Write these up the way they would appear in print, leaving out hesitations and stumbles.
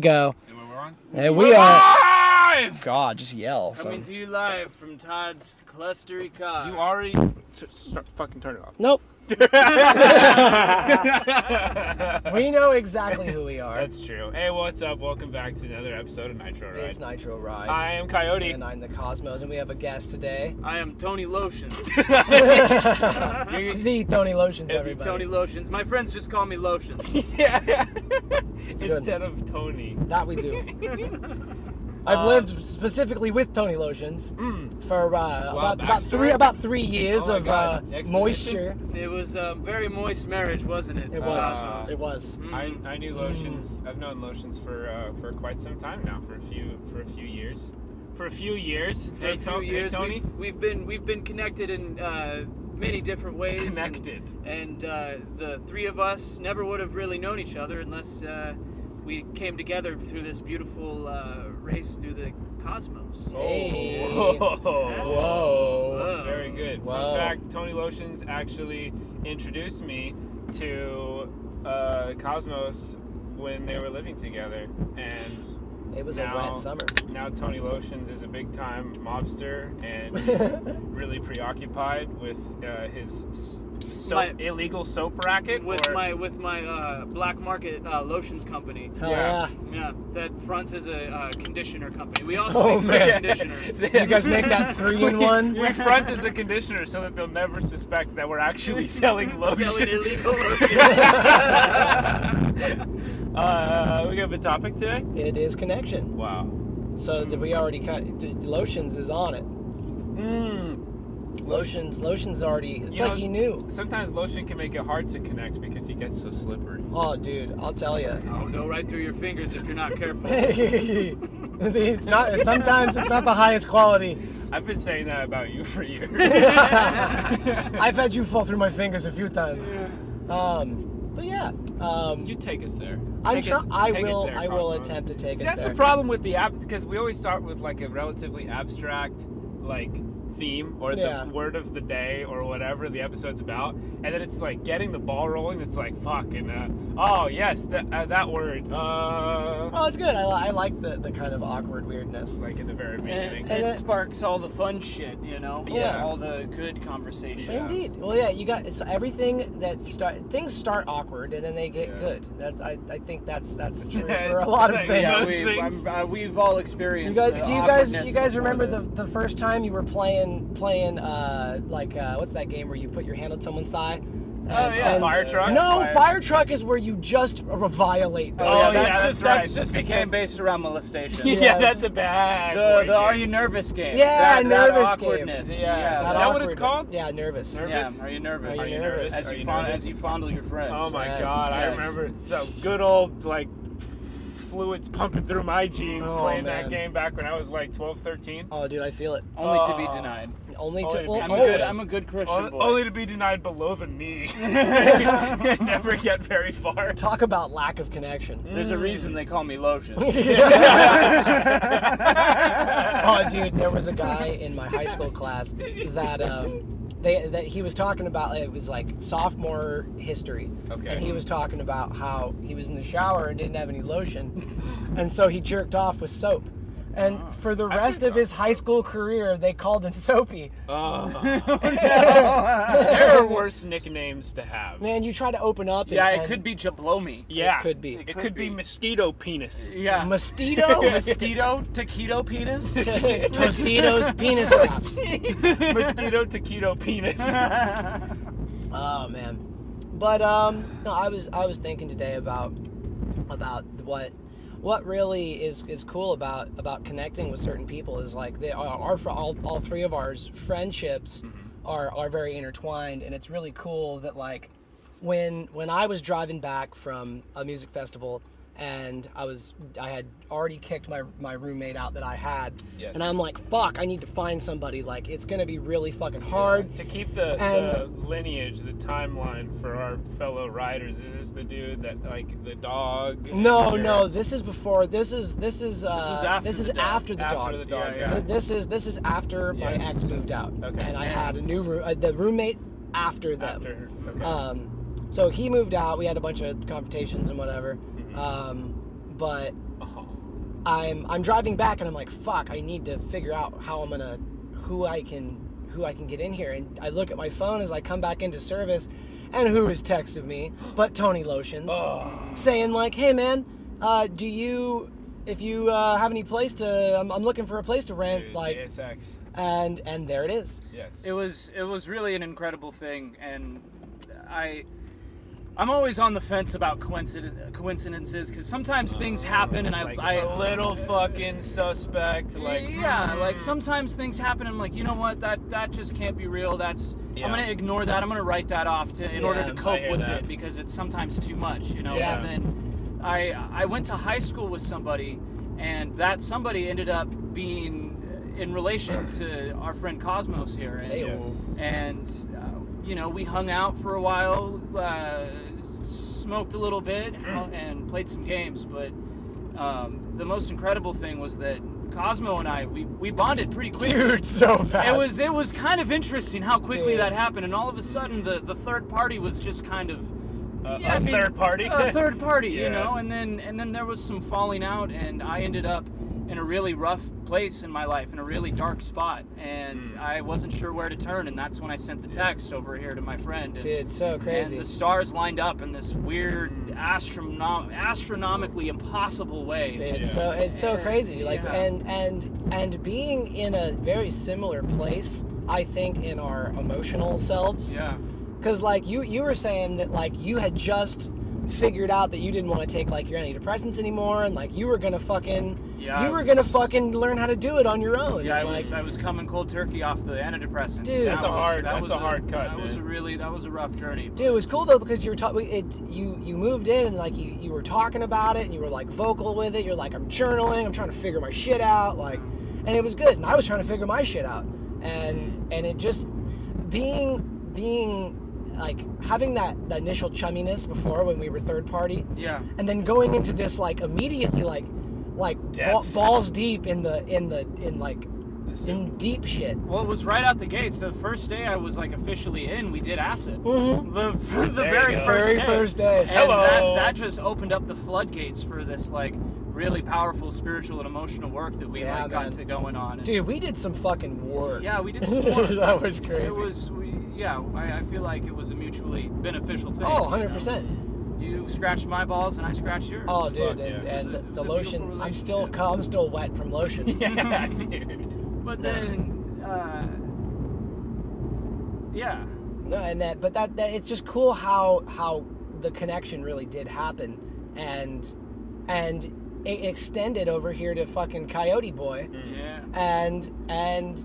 Go. We're on? Hey, We're live! God, just yell. Coming to you live from Todd's clustery car. You already... fucking turn it off. Nope. We know exactly who we are. That's true. Hey, what's up? Welcome back to another episode of Nitro Ride. It's Nitro Ride. I am Coyote. And I'm the Cosmos, and we have a guest today. I am Tony Lotions. The Tony Lotions, everybody. Tony Lotions. My friends just call me Lotions. Yeah. It's Instead of Tony. That we do. I've lived specifically with Tony Lotions for about 3 years of moisture. It was a very moist marriage, wasn't it? It was. It was. I knew Lotions. I've known Lotions for quite some time now. For a few years. For a few years. For a few years, Tony. We've been connected in many different ways. Connected. And the three of us never would have really known each other unless we came together through this beautiful race through the cosmos. Hey. Whoa. Very good. Whoa. Fun fact, Tony Lotions actually introduced me to Cosmos when they were living together, and It was a wet summer. now Tony Lotions is a big time mobster, and he's really preoccupied with his illegal soap racket with my black market lotions company. Hell yeah. Yeah, that fronts as a conditioner company. We also make conditioner. You guys make that 3-in-1? We front as a conditioner so that they'll never suspect that we're actually selling lotion. Selling illegal lotion. We have a topic today? It is connection. Wow. So that we already Lotions is on it. Lotions already. It's like he knew. Sometimes lotion can make it hard to connect because he gets so slippery. Oh, dude, I'll tell you. I'll go right through your fingers if you're not careful. It's not. Sometimes it's not the highest quality. I've been saying that about you for years. I've had you fall through my fingers a few times. But yeah. You take us there. I will Cosmos. attempt to take us That's there. the problem with the apps, because we always start with like a relatively abstract theme or the word of the day or whatever the episode's about, and then it's like getting the ball rolling. It's like fucking oh yes, that word. Oh, it's good. I like the kind of awkward weirdness. Like in the very beginning. And it sparks all the fun shit, you know? Yeah. All the good conversation. Indeed. Well, yeah, it's everything that things start awkward and then they get good. I think that's true for a lot of things. Yeah, we've all experienced. Do you guys remember the first time you were playing what's that game where you put your hand on someone's thigh? Fire truck. No, fire truck is where you just violate them. That's just a game based around molestation. Yeah, that's a bad. The Are You Nervous game. Yeah, nervous that awkwardness. game. Yeah. Is that what it's called? Yeah, nervous. Nervous? Yeah. Are you nervous? Are you nervous? As you fondle your friends. Oh my Yes, god, yes. I remember some good old fluids pumping through my jeans playing that game back when I was like 12, 13. Oh, dude, I feel it. Only to be denied. I'm a good Christian boy. Only to be denied below the knee. Never get very far. Talk about lack of connection. There's a reason they call me Lotions. Oh, dude, there was a guy in my high school class that that he was talking about. It was like sophomore history. Okay. And he was talking about how he was in the shower and didn't have any lotion, and so he jerked off with soap. And for the rest of his high school career, they called him Soapy. There are worse nicknames to have. Man, you try to open up. It could be Jablomi. Yeah. It could be. It could be mosquito penis. Yeah. Mosquito? Taquito penis? Tostitos penis wraps. Mosquito taquito penis. Oh man. But no, I was thinking today about what really is cool about connecting with certain people is like they are all three of ours friendships are very intertwined, and it's really cool that like when I was driving back from a music festival and I had already kicked my roommate out that I had, and I'm like, fuck, I need to find somebody. Like, it's gonna be really fucking hard to keep the lineage, the timeline for our fellow riders. Is this the dude that like the dog? No, this is before. This is after the dog. Yeah. This is after my ex moved out, and I had a new the roommate after them. So he moved out. We had a bunch of confrontations and whatever. But I'm driving back and I'm like, fuck, I need to figure out how who I can get in here. And I look at my phone as I come back into service, and who has texted me but Tony Lotions, saying like, hey man, if you have any place to, I'm looking for a place to rent, Dude, like, ASX. and there it is. Yes. It was really an incredible thing, and I'm always on the fence about coincidences, because sometimes things happen, and like I a little fucking suspect, like like sometimes things happen, and I'm like, you know what, that just can't be real. I'm gonna ignore that. I'm gonna write that off in order to cope with it, because it's sometimes too much, you know. Yeah. And then I went to high school with somebody, and that somebody ended up being in relation to our friend Cosmos here, and Yes. you know, we hung out for a while, smoked a little bit, and played some games. But the most incredible thing was that Cosmo and I, we bonded pretty quickly. Dude, so fast. It was kind of interesting how quickly Dude. that happened, and all of a sudden the third party was just kind of third party. a third party, Yeah. you know. And then there was some falling out, and I ended up in a really rough place in my life, in a really dark spot, and I wasn't sure where to turn, and that's when I sent the text over here to my friend. And, Dude, so crazy. And the stars lined up in this weird, astronomically impossible way. Dude, it's so crazy. Like, Yeah. and being in a very similar place, I think, in our emotional selves. Yeah. Because, like, you were saying that, like, you had just figured out that you didn't want to take, like, your antidepressants anymore, and, like, you were gonna fucking learn how to do it on your own. Yeah, and, I was coming cold turkey off the antidepressants. Dude, That's a hard cut, That man. was a rough journey. Dude, it was cool though, because you were you moved in, and like you were talking about it, and you were like vocal with it. You're like, I'm journaling, I'm trying to figure my shit out, like, and it was good. And I was trying to figure my shit out, and it just being like having that initial chumminess before when we were third party, Yeah. and then going into this like immediately like Depth. balls deep in deep shit. Well, it was right out the gates. The first day I was like officially in, we did acid. Mm-hmm. The There very you go. first Very day. first day. And Hello. that just opened up the floodgates for this like really powerful spiritual and emotional work that we Yeah, like got man. to going on. And Dude, we did some fucking work. yeah, we did some work. That was crazy. It was, I feel like it was a mutually beneficial thing. Oh, you know? 100%. You scratched my balls and I scratched yours. Oh, dude, Fuck, and, yeah. and It was a the beautiful lotion. I'm still relationship. wet from lotion. Yeah, dude. But then, yeah. No, and that it's just cool how the connection really did happen, and it extended over here to fucking Coyote Boy, Yeah. and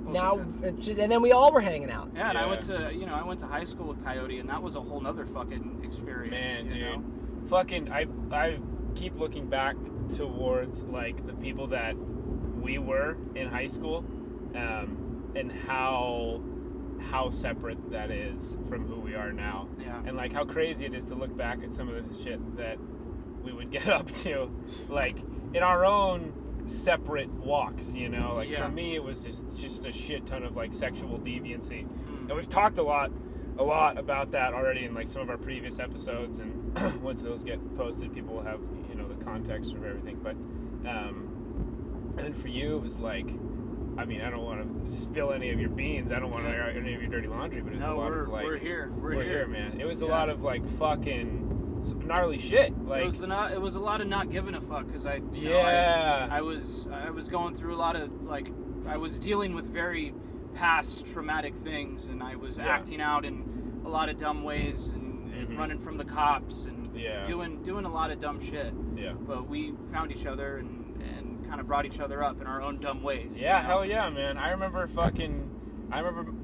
now and then we all were hanging out. Yeah, and I Yeah. went to high school with Coyote, and that was a whole nother fucking experience. Man, you dude. know? Fucking, I keep looking back towards, like, the people that we were in high school, and how separate that is from who we are now. Yeah. And, like, how crazy it is to look back at some of the shit that we would get up to, like, in our own separate walks, you know? Like, Yeah. for me, it was just a shit ton of, like, sexual deviancy. And we've talked a lot about that already in like some of our previous episodes, and once those get posted, people will have, you know, the context of everything. But and then for you, it was like, I mean, I don't want to spill any of your beans, I don't want to air out any of your dirty laundry, but it was a lot of like, we're here. we're here, man. It was a Yeah. lot of like fucking gnarly shit. Like, It was a lot of not giving a fuck, because I was going through a lot of, like, I was dealing with very past traumatic things, and I was acting out in a lot of dumb ways, and running from the cops, and doing a lot of dumb shit. Yeah. But we found each other and kind of brought each other up in our own dumb ways. Yeah, you know? hell yeah, man. I remember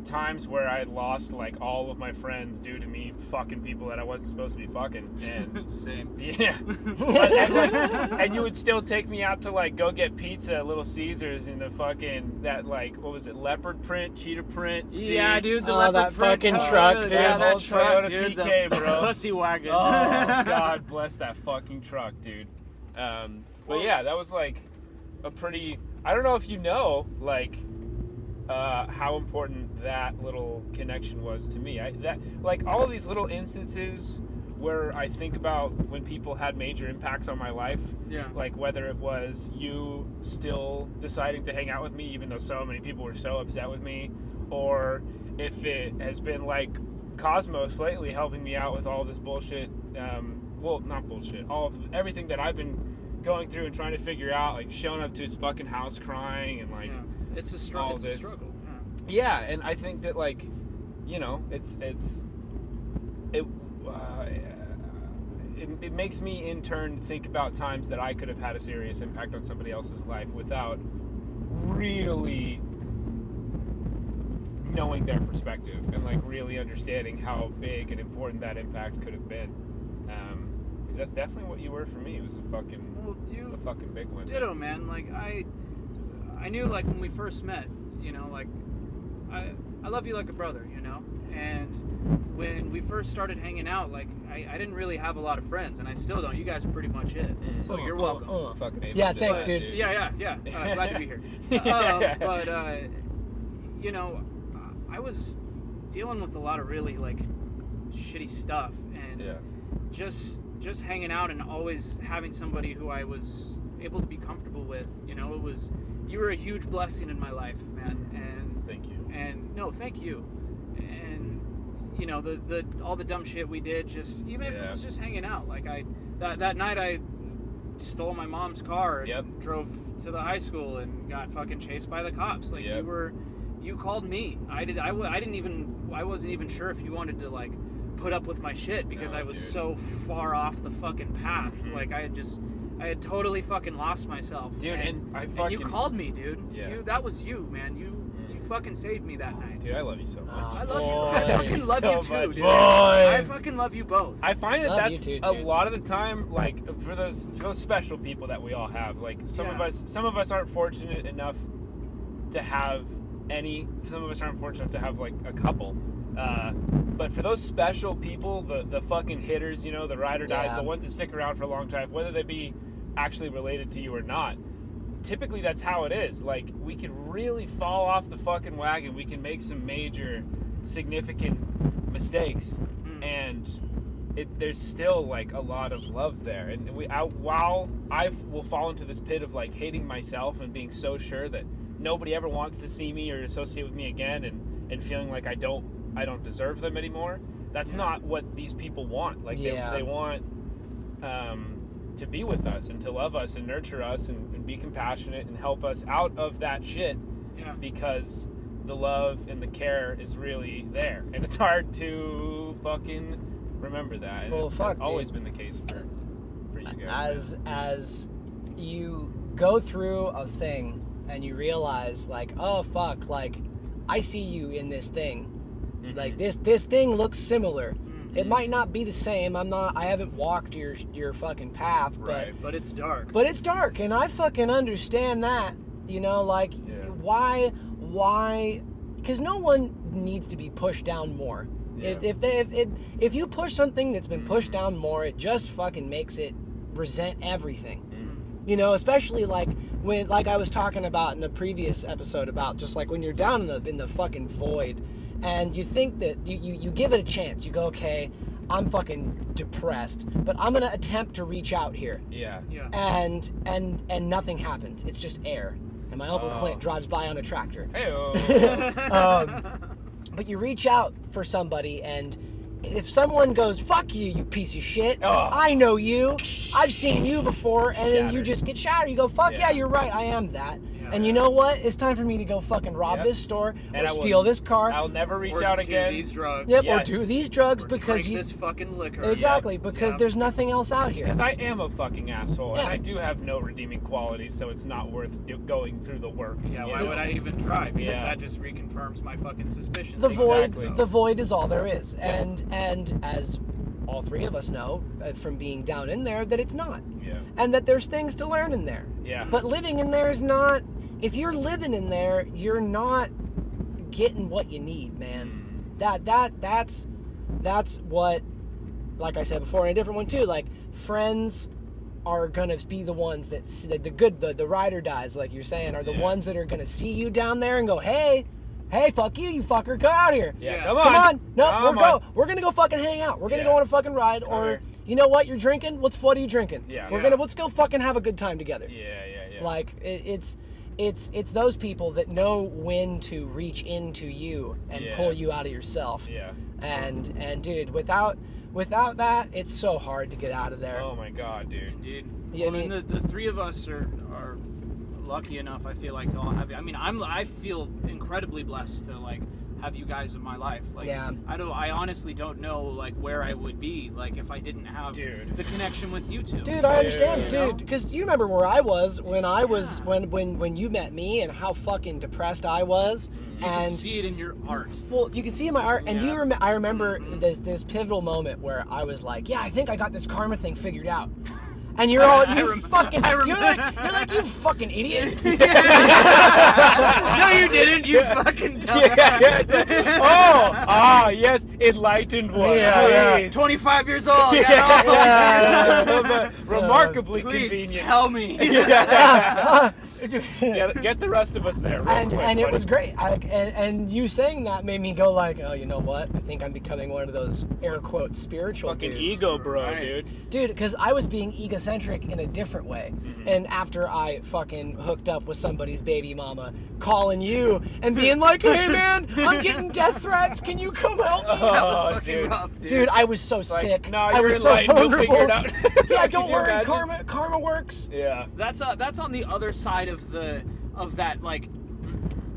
times where I lost like all of my friends due to me fucking people that I wasn't supposed to be fucking, and Same. yeah. And you would still take me out to like go get pizza at Little Caesars in the fucking that like, what was it, leopard print, cheetah print seats. Yeah, dude, the Oh, leopard that print. fucking Oh, truck, yeah, dude. Yeah, that Old truck, Toyota dude. PK, the bro. Pussy wagon. Oh, God bless that fucking truck, dude. But yeah, that was like a pretty, I don't know if you know, like, how important that little connection was to me. That like all of these little instances where I think about when people had major impacts on my life. Yeah. Like whether it was you still deciding to hang out with me even though so many people were so upset with me, or if it has been like Cosmos lately helping me out with all this bullshit, well, not bullshit, everything that I've been going through and trying to figure out, like showing up to his fucking house crying and like it's a struggle. It's a struggle. Yeah, and I think that like, you know, it makes me in turn think about times that I could have had a serious impact on somebody else's life without really knowing their perspective and like really understanding how big and important that impact could have been. Because that's definitely what you were for me. It was a fucking big one. Ditto, man. Like I knew like when we first met, you know, like I love you like a brother, you know. And when we first started hanging out, like I didn't really have a lot of friends, and I still don't. You guys are pretty much it. So you're welcome. Fucking yeah, thanks, dude. Yeah. Glad to be here. But you know, I was dealing with a lot of really like shitty stuff, and just hanging out and always having somebody who I was able to be comfortable with. You know, you were a huge blessing in my life, man. And thank you. And no, thank you. And you know, the all the dumb shit we did, just even if it was just hanging out. Like that night I stole my mom's car and drove to the high school and got fucking chased by the cops. Like you called me. I wasn't even sure if you wanted to like put up with my shit because I was so far off the fucking path. Like I had totally fucking lost myself. Dude, and you called me, dude. Yeah. That was you, man. You fucking saved me that night. Dude, I love you so much. I love you. I fucking love you too, dude. Boys. I fucking love you both. I find that Love that's you too, a dude. lot of the time, like for those special people that we all have. Like some of us aren't fortunate enough to have any. Some of us aren't fortunate enough to have like a couple. But for those special people, the fucking hitters, you know, the ride or dies, the ones that stick around for a long time, whether they be actually related to you or not, typically that's how it is. Like we can really fall off the fucking wagon. We can make some major, significant mistakes, and there's still like a lot of love there. And while I will fall into this pit of like hating myself and being so sure that nobody ever wants to see me or associate with me again, and feeling like I don't deserve them anymore. That's not what these people want. Like they want to be with us and to love us and nurture us and be compassionate and help us out of that shit. Yeah. Because the love and the care is really there, and it's hard to fucking remember that. And it's always been the case for you guys. As you go through a thing and you realize like, oh fuck, like I see you in this thing. Like this thing looks similar. It might not be the same. I haven't walked your fucking path, but it's dark. But it's dark, and I fucking understand that. You know, like why? Because no one needs to be pushed down more. Yeah. If you push something that's been pushed down more, it just fucking makes it resent everything. You know, especially like when, like I was talking about in the previous episode about just like when you're down in the fucking void. And you think that you give it a chance. You go, okay, I'm fucking depressed, but I'm gonna attempt to reach out here. Yeah. And nothing happens. It's just air. And my Uncle Clint drives by on a tractor. Hey-o. But you reach out for somebody, and if someone goes, fuck you, you piece of shit, I know you, I've seen you before, and then you just get shattered. You go, fuck yeah, you're right, I am that. And you know what? It's time for me to go fucking rob this store or steal this car. I'll never reach out again. Do these drugs. Yep, or do these drugs because drink this fucking liquor. Exactly, because there's nothing else out here. Because I am a fucking asshole, and I do have no redeeming qualities, so it's not worth going through the work. Yeah, why would I even try? Because that just reconfirms my fucking suspicions. The void is all there is, and as all three of us know from being down in there that it's not. Yeah. And that there's things to learn in there. Yeah. But living in there is not. If you're living in there, you're not getting what you need, man. That's what, like I said before in a different one too, like friends are gonna be the ones that the ride or dies, like you're saying, are the ones that are gonna see you down there and go, hey, hey, fuck you fucker, come out here. Yeah, Come on. No, Come we're on. we're gonna go fucking hang out. We're gonna Yeah. go on a fucking ride, Come or here. you know what, you're drinking? What are you drinking? Yeah. Let's go fucking have a good time together. Yeah. Like it's those people that know when to reach into you and pull you out of yourself. Yeah. And dude, without that, it's so hard to get out of there. Oh my god, dude. Indeed. Yeah, Well, and the three of us are lucky enough, I feel like, to all have you. I mean, I feel incredibly blessed to like have you guys in my life. Like, Yeah. I honestly don't know like where I would be like if I didn't have the connection with you two. Dude, I understand, You know? dude, because you remember where I was when I was when you met me and how fucking depressed I was. You can see it in your art. Well, you can see in my art, and Yeah. I remember this pivotal moment where I was like, yeah, I think I got this karma thing figured out. And you're all, you're like, you fucking idiot. No, you didn't. You fucking dumb. Yes, enlightened one. Yeah. Please. 25 years old. Yeah. Remarkably Please convenient. tell me. Get the rest of us there. Real quick, And it buddy. was great. And you saying that made me go like, oh, you know what? I think I'm becoming one of those air quotes spiritual fucking dudes. ego, bro, Right. dude. Because I was being egocentric in a different way. And after I fucking hooked up with somebody's baby mama, calling you and being like, hey man, I'm getting death threats. Can you come help me? That was Oh, fucking dude. rough, dude. Dude, I was so Like, sick. no, I you're was so enlightened. We'll vulnerable. figure it out. Yeah, Could don't you worry. imagine? Karma works. Yeah. That's on the other side of that like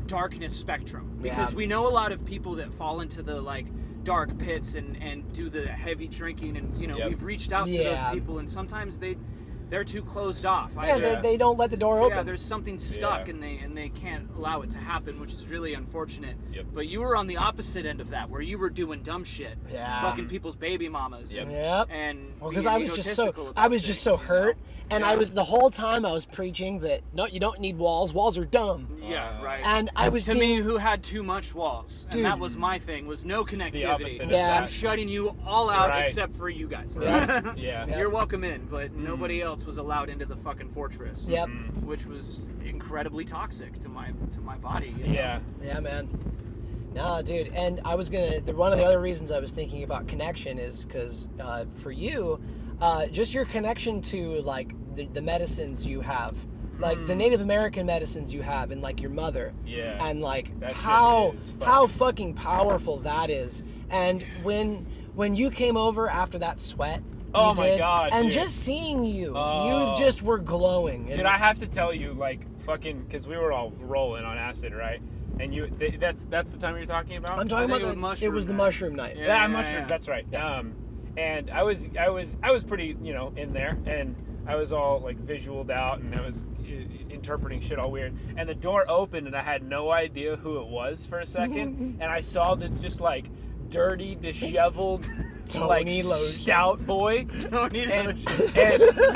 darkness spectrum, because Yeah. we know a lot of people that fall into the like dark pits and do the heavy drinking, and you know Yep. we've reached out to those people, and sometimes they're too closed off. Yeah, they don't let the door open. Yeah, there's something stuck, Yeah. and they can't allow it to happen, which is really unfortunate. Yep. But you were on the opposite end of that, where you were doing dumb shit, Yeah. fucking people's baby mamas, Yep. Yep. and Because being I was just so egotistical about things, you know? hurt, and Yeah. I was the whole time I was preaching that no, you don't need walls. Walls are dumb. Yeah, right. And I was to being, me, who had too much walls, Dude. and that was my thing, was no connectivity. opposite of Yeah. I'm shutting you all out Right. except for you guys. Yeah. You're welcome in, but nobody else was allowed into the fucking fortress. Yep. Which was incredibly toxic to my body. you know? Yeah. Yeah, man. No, dude. And I was one of the other reasons I was thinking about connection is because for you, just your connection to like the medicines you have, like the Native American medicines you have, and like your mother. Yeah. And like That shit how is fucking powerful that is. And when you came over after that sweat. Oh you my did, God, and dude. just seeing you, Oh. you just were glowing. Dude, I have to tell you, like, fucking, because we were all rolling on acid, right? And that's the time you're talking about? I'm talking I think about it was it was the mushroom night. Yeah. Yeah, mushrooms. That's right. And I was pretty, in there, and I was all like visualed out, and I was interpreting shit all weird. And the door opened, and I had no idea who it was for a second, and I saw this just like dirty, disheveled, like Tony Lotions. stout boy. Tony And Lotions.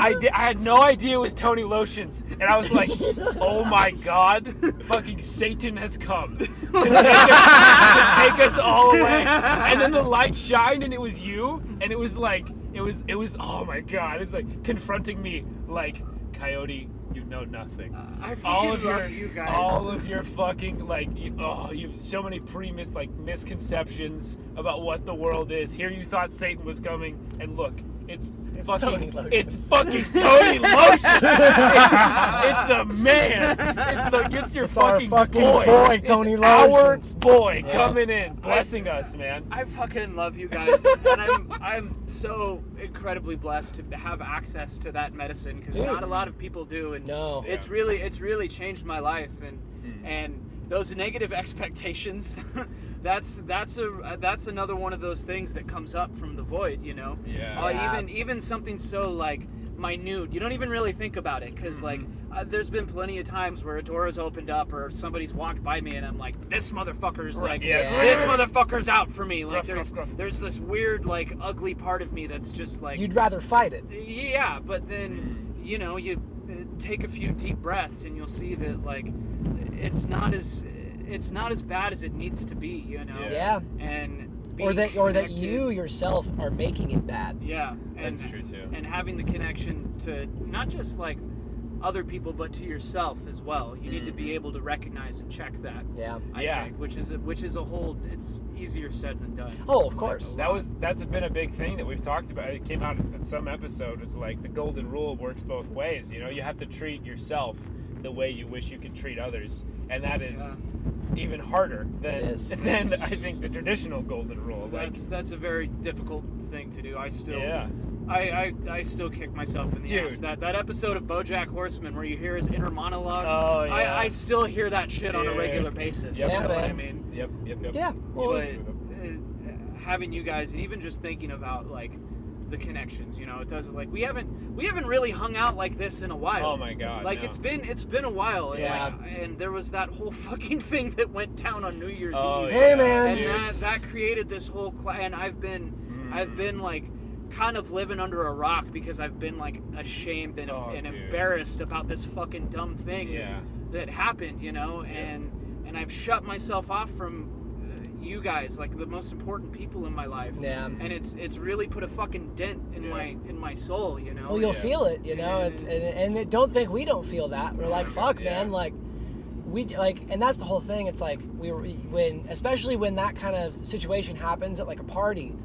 I had no idea it was Tony Lotions, and I was like, "Oh my God, fucking Satan has come to take us all away." And then the light shined, and it was you, and it was like, it was. Oh my God, it's like confronting me, like, Coyote, you know nothing. I all of love you guys. all of your fucking you have so many misconceptions about what the world is. Here you thought Satan was coming, and look, it's Tony Lotions. It's fucking Tony Lotion. It's the man. It's your our fucking fucking boy. boy, It's Tony our Lotions. boy coming in, blessing us, man. I fucking love you guys, and I'm so incredibly blessed to have access to that medicine, because Dude. not a lot of people do, and No. it's really changed my life, and those negative expectations. That's another one of those things that comes up from the void, you know. Yeah. Even something so like minute, you don't even really think about it, because like there's been plenty of times where a door has opened up or somebody's walked by me and I'm like, this motherfucker's like, Yeah. this motherfucker's out for me. Like Gruff, gruff. there's this weird like ugly part of me that's just like, You'd rather fight it. yeah, but then you know, you take a few deep breaths and you'll see that like it's not as bad as it needs to be, you know. Yeah. And Or that connected- you yourself are making it bad. Yeah, and That's true, too. And having the connection to not just like other people, but to yourself as well. You need to be able to recognize and check that. Yeah. I think, which is a whole. It's easier said than done. Oh, of course. That's been a big thing that we've talked about. It came out in some episode. Is like the golden rule works both ways. You know, you have to treat yourself the way you wish you could treat others, and that is even harder than I think the traditional golden rule. That's a very difficult thing to do. I still kick myself in the ass. That episode of BoJack Horseman where you hear his inner monologue. Oh yeah. I still hear that shit on a regular basis. Yep. You know what I mean? Yep. Yeah. Well, But having you guys, and even just thinking about like the connections, you know, it doesn't like we haven't really hung out like this in a while. Oh my god. Like no. it's been a while. And, Yeah. and there was that whole fucking thing that went down on New Year's Eve. Hey, man. And that created this whole and I've been like kind of living under a rock because I've been like ashamed and embarrassed about this fucking dumb thing that happened, you know, and I've shut myself off from you guys, like the most important people in my life. Yeah. And it's really put a fucking dent in my soul, you know. Well, you'll feel it, you know. And don't think we don't feel that. We're like, fuck, man, like we like, and that's the whole thing. It's like especially when that kind of situation happens at like a party.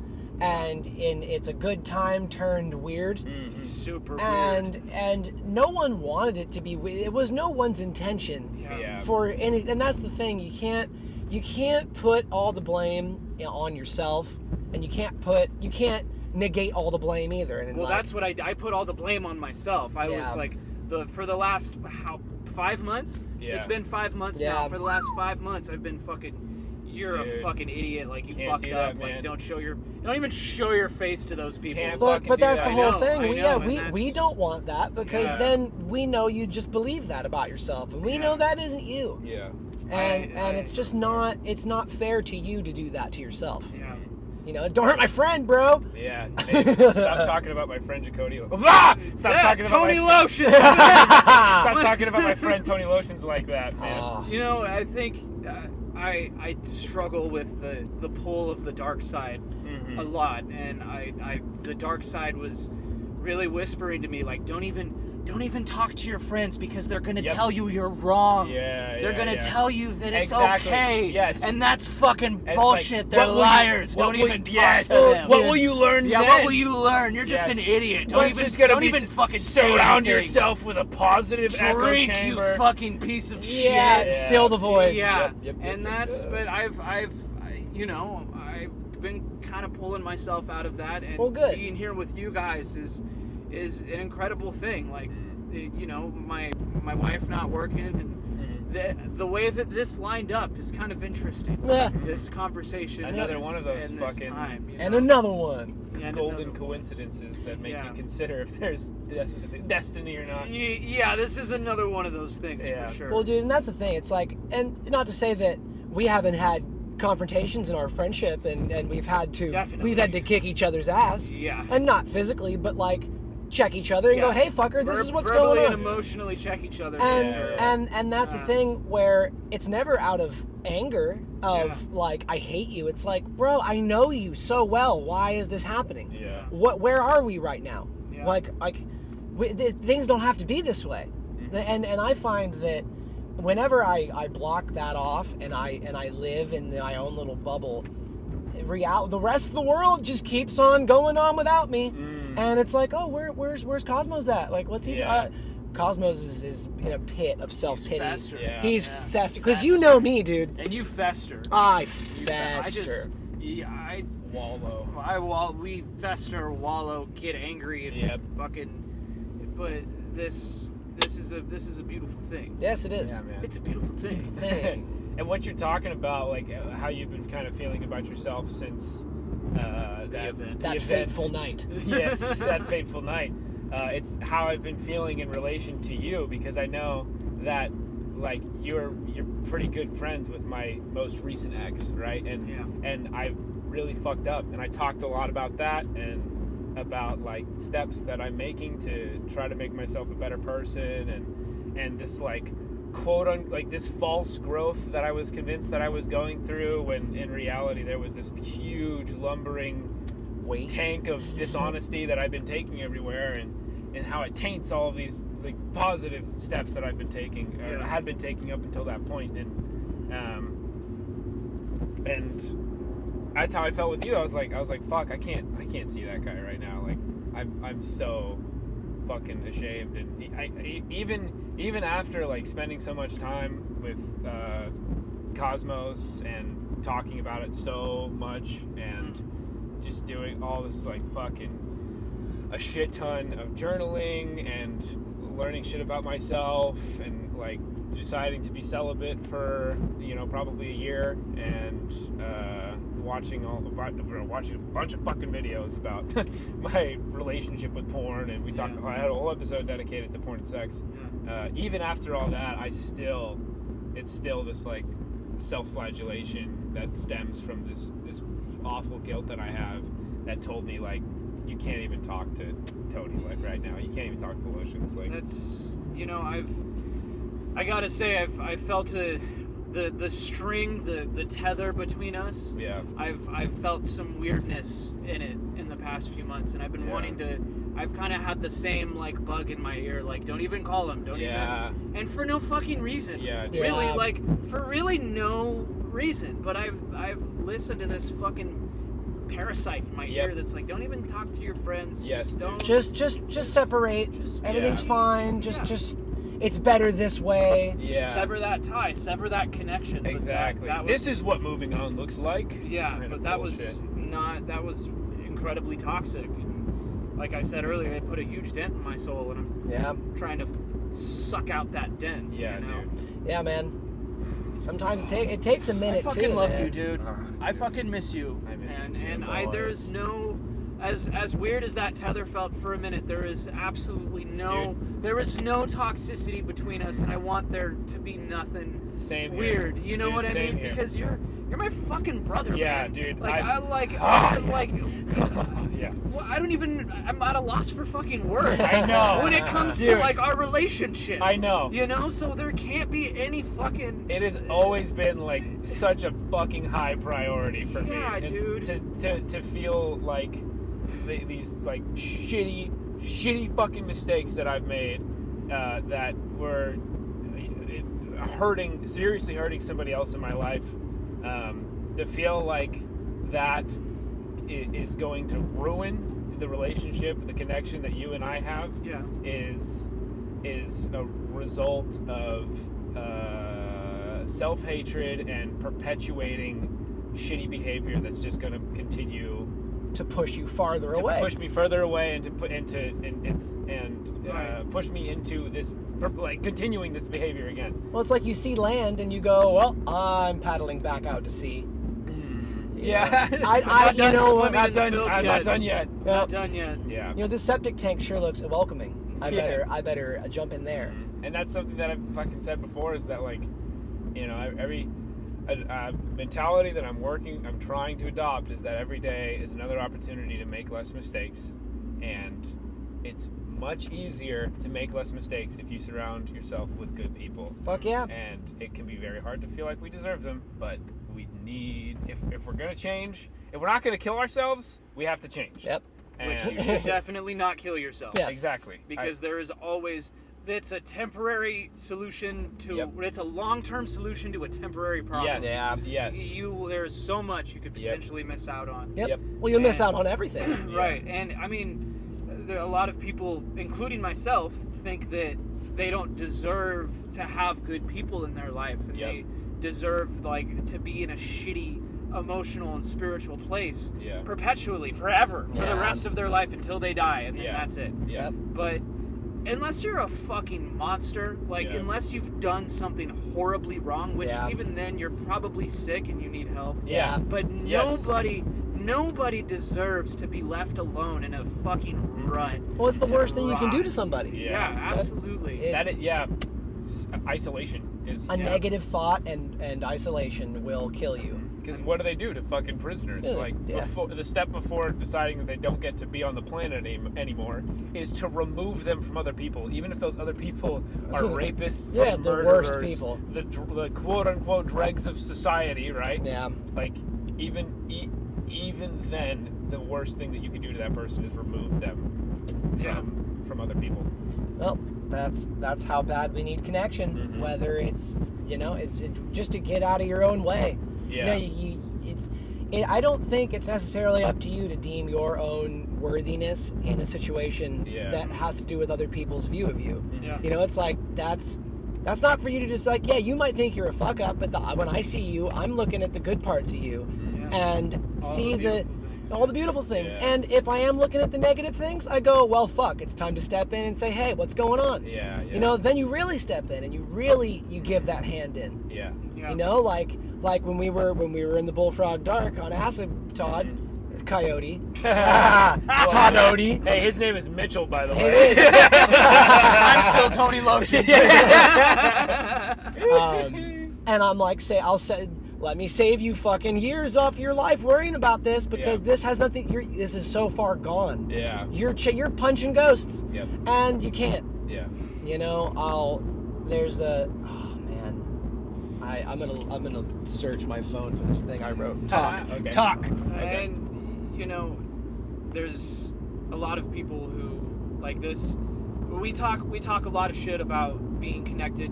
And it's a good time turned weird. Super weird. weird. And no one wanted it to be weird. It was no one's intention for any. And that's the thing. You can't put all the blame on yourself, and you can't negate all the blame either. And well, that's what I put all the blame on myself. I was like for the last 5 months. Yeah. It's been 5 months now. For the last 5 months, I've been fucking. You're a fucking idiot. Like you fucked up. Like don't even show your face to those people. But that's the whole thing. We don't want that because then we know you just believe that about yourself, and we know that isn't you. Yeah. And it's just not. It's not fair to you to do that to yourself. Yeah. You know, don't hurt my friend, bro. Yeah. Hey, stop talking about my friend Coyote. Stop talking about Tony Lotions. Stop talking about my friend Tony Lotions like that, man. You know, I think I struggle with the pull of the dark side a lot, and the dark side was really whispering to me like, don't even talk to your friends because they're gonna tell you you're wrong. They're gonna tell you that it's okay. Yes. And that's fucking and bullshit. Like, they're liars. Don't even talk to them. What will you learn? Yeah, then? what will you learn? You're just an idiot. Don't even fucking surround yourself with a positive echo Drink, chamber. you fucking piece of shit. Yeah, fill the void. Yeah. Yep, and that's but I've been kind of pulling myself out of that, and being here with you guys is an incredible thing. Like, you know, my wife not working, and the way that this lined up is kind of interesting. Yeah. This conversation, another one of those and fucking time, you know? And another one. Golden coincidences that make you consider if there's destiny or not. Yeah, this is another one of those things for sure. Well, dude, and that's the thing. It's like, and not to say that we haven't had confrontations in our friendship, and we've had to kick each other's ass. Yeah. And not physically, but like check each other and go, hey fucker, this is what's going on. And emotionally check each other. And that's the thing where it's never out of anger of like I hate you. It's like, bro, I know you so well. Why is this happening? Yeah. Where are we right now? Yeah. Like things don't have to be this way. And I find that whenever I block that off and I live in my own little bubble, the rest of the world just keeps on going on without me. And it's like, oh, where's Cosmos at? Like, what's he doing? Cosmos is in a pit of self-pity. He's fester. Because you know me, dude. And you fester. I fester. I wallow. We fester, wallow, get angry, and fucking. But this is a beautiful thing. Yes, it is. Yeah, man. It's a beautiful thing. And what you're talking about, like how you've been kind of feeling about yourself since that fateful night. Yes, that fateful night. It's how I've been feeling in relation to you, because I know that like you're pretty good friends with my most recent ex, right? And I've really fucked up, and I talked a lot about that and about like steps that I'm making to try to make myself a better person, and this like quote on like this false growth that I was convinced that I was going through, when in reality there was this huge lumbering tank of dishonesty that I've been taking everywhere, and how it taints all of these like positive steps that I've been taking, or had been taking up until that point, and that's how I felt with you. I was like, fuck, I can't see that guy right now. Like, I'm so fucking ashamed, and even after like spending so much time with Cosmos and talking about it so much, and just doing all this like fucking a shit ton of journaling and learning shit about myself, and like deciding to be celibate for probably a year, and watching a bunch of fucking videos about my relationship with porn, and I had a whole episode dedicated to porn and sex. Even after all that, it's still this like self-flagellation that stems from this awful guilt that I have, that told me like, you can't even talk to Tony like right now. You can't even talk to Lotions. Like, that's I gotta say I've felt the string, the tether between us. Yeah. I've felt some weirdness in it in the past few months, and I've been wanting to. I've kind of had the same like bug in my ear, like, don't even call him, don't even, and for no fucking reason. Really, like for really no reason. But I've listened to this fucking parasite in my ear that's like, don't even talk to your friends. Just don't. Just separate. Everything's fine. Just. It's better this way. Sever that tie. Sever that connection. Exactly. This is what moving on looks like. But that was not. That was incredibly toxic. And like I said earlier, it put a huge dent in my soul, and I'm trying to suck out that dent. Dude. Yeah, man. Sometimes it takes a minute too. I fucking love you, dude. I fucking miss you. I miss you too. And there's no. As weird as that tether felt for a minute, there is absolutely there is no toxicity between us, and I want there to be nothing weird. You know what I mean? Here. Because you're my fucking brother, man. Dude. Like I'm at a loss for fucking words. I know. When it comes to like our relationship. I know. So there can't be any fucking. It has always been like such a fucking high priority for me. Yeah, dude. To feel like these like shitty fucking mistakes that I've made that were seriously hurting somebody else in my life, to feel like that is going to ruin the relationship, the connection that you and I have, is a result of self-hatred and perpetuating shitty behavior that's just going to continue to push you farther away. To push me further away, and to push me into this, like, continuing this behavior again. Well, it's like you see land and you go, well, I'm paddling back out to sea. Yeah. I'm not done yet. Not done yet. Yeah. This septic tank sure looks welcoming. I better jump in there. And that's something that I've fucking said before, is that, like, every mentality that I'm trying to adopt is that every day is another opportunity to make less mistakes, and it's much easier to make less mistakes if you surround yourself with good people. Fuck yeah. And it can be very hard to feel like we deserve them, but we need, if we're gonna change, if we're not gonna kill ourselves, we have to change. Yep. Which you should definitely not kill yourself. Yes. Exactly. Because there is always. It's a temporary solution to. It's a long-term solution to a temporary problem. Yes. Yes. There's so much you could potentially miss out on. Yep. Well, you'll miss out on everything. Right. And I mean, a lot of people, including myself, think that they don't deserve to have good people in their life, and they deserve to be in a shitty emotional and spiritual place perpetually, forever, for the rest of their life until they die, and then that's it. Yep. But unless you're a fucking monster, unless you've done something horribly wrong, which even then you're probably sick and you need help. Yeah. But nobody deserves to be left alone in a fucking rut. Well, it's the worst thing you can do to somebody. Yeah, absolutely. Isolation is a negative thought, and isolation will kill you. Because what do they do to fucking prisoners? Before, the step before deciding that they don't get to be on the planet anymore is to remove them from other people, even if those other people are rapists and the murderers, worst people, the quote-unquote dregs of society, right? Yeah. Like, even then, the worst thing that you can do to that person is remove them from other people. Well, that's how bad we need connection. Whether it's it's just to get out of your own way. Yeah. I don't think it's necessarily up to you to deem your own worthiness in a situation that has to do with other people's view of you. Yeah. It's like that's not for you to just like, you might think you're a fuck up, but when I see you, I'm looking at the good parts of you and see all the beautiful things. Yeah. And if I am looking at the negative things, I go, well, fuck, it's time to step in and say, hey, what's going on? Yeah. Then you really step in and you give that hand in. Yeah. Like when we were in the Bullfrog Dark on acid, Todd, Coyote, Todd-Odie. Hey, his name is Mitchell, by the way. It is. I'm still Tony Lotions. And I'm like, let me save you fucking years off your life worrying about this because this has nothing. This is so far gone. Yeah. You're punching ghosts. Yep. And you can't. Yeah. There's a. Oh man. I'm gonna search my phone for this thing I wrote. Talk. Okay. Talk. Okay. And there's a lot of people who like this. We talk a lot of shit about being connected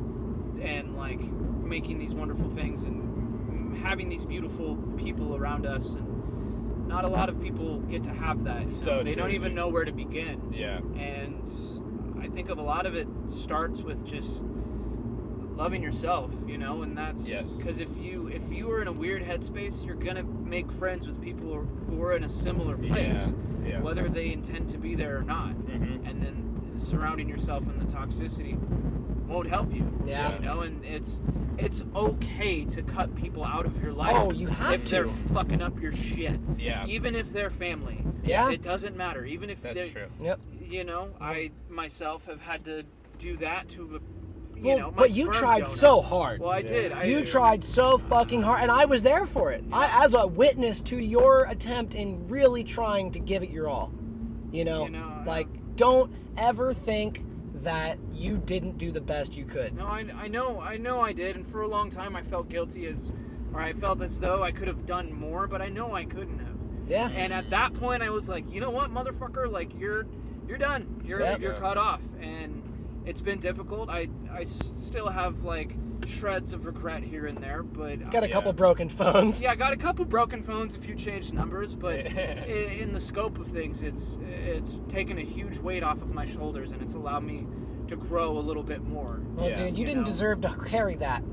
and like making these wonderful things and having these beautiful people around us, and not a lot of people get to have that. They don't even know where to begin. Yeah. And I think a lot of it starts with just loving yourself, and that's because if you are in a weird headspace, you're gonna make friends with people who are in a similar place, whether they intend to be there or not. And then surrounding yourself in the toxicity won't help you. And it's okay to cut people out of your life. Oh, you have if they're fucking up your shit. Yeah. Even if they're family. Yeah. It doesn't matter. Even if that's true. Yep. I myself have had to do that to my but you sperm tried donor. so hard. Well, I did. You tried so fucking hard, and I was there for it. As a witness to your attempt in really trying to give it your all. Don't ever think that you didn't do the best you could. No, I know I did, and for a long time I felt guilty I felt as though I could have done more, but I know I couldn't have. Yeah. And at that point I was like, you know what, motherfucker, like you're done. You're cut off. And it's been difficult. I still have like shreds of regret here and there, but got a couple broken phones. Yeah, I got a couple broken phones, a few changed numbers, but in the scope of things, it's taken a huge weight off of my shoulders, and it's allowed me to grow a little bit more. Well, dude, you didn't deserve to carry that.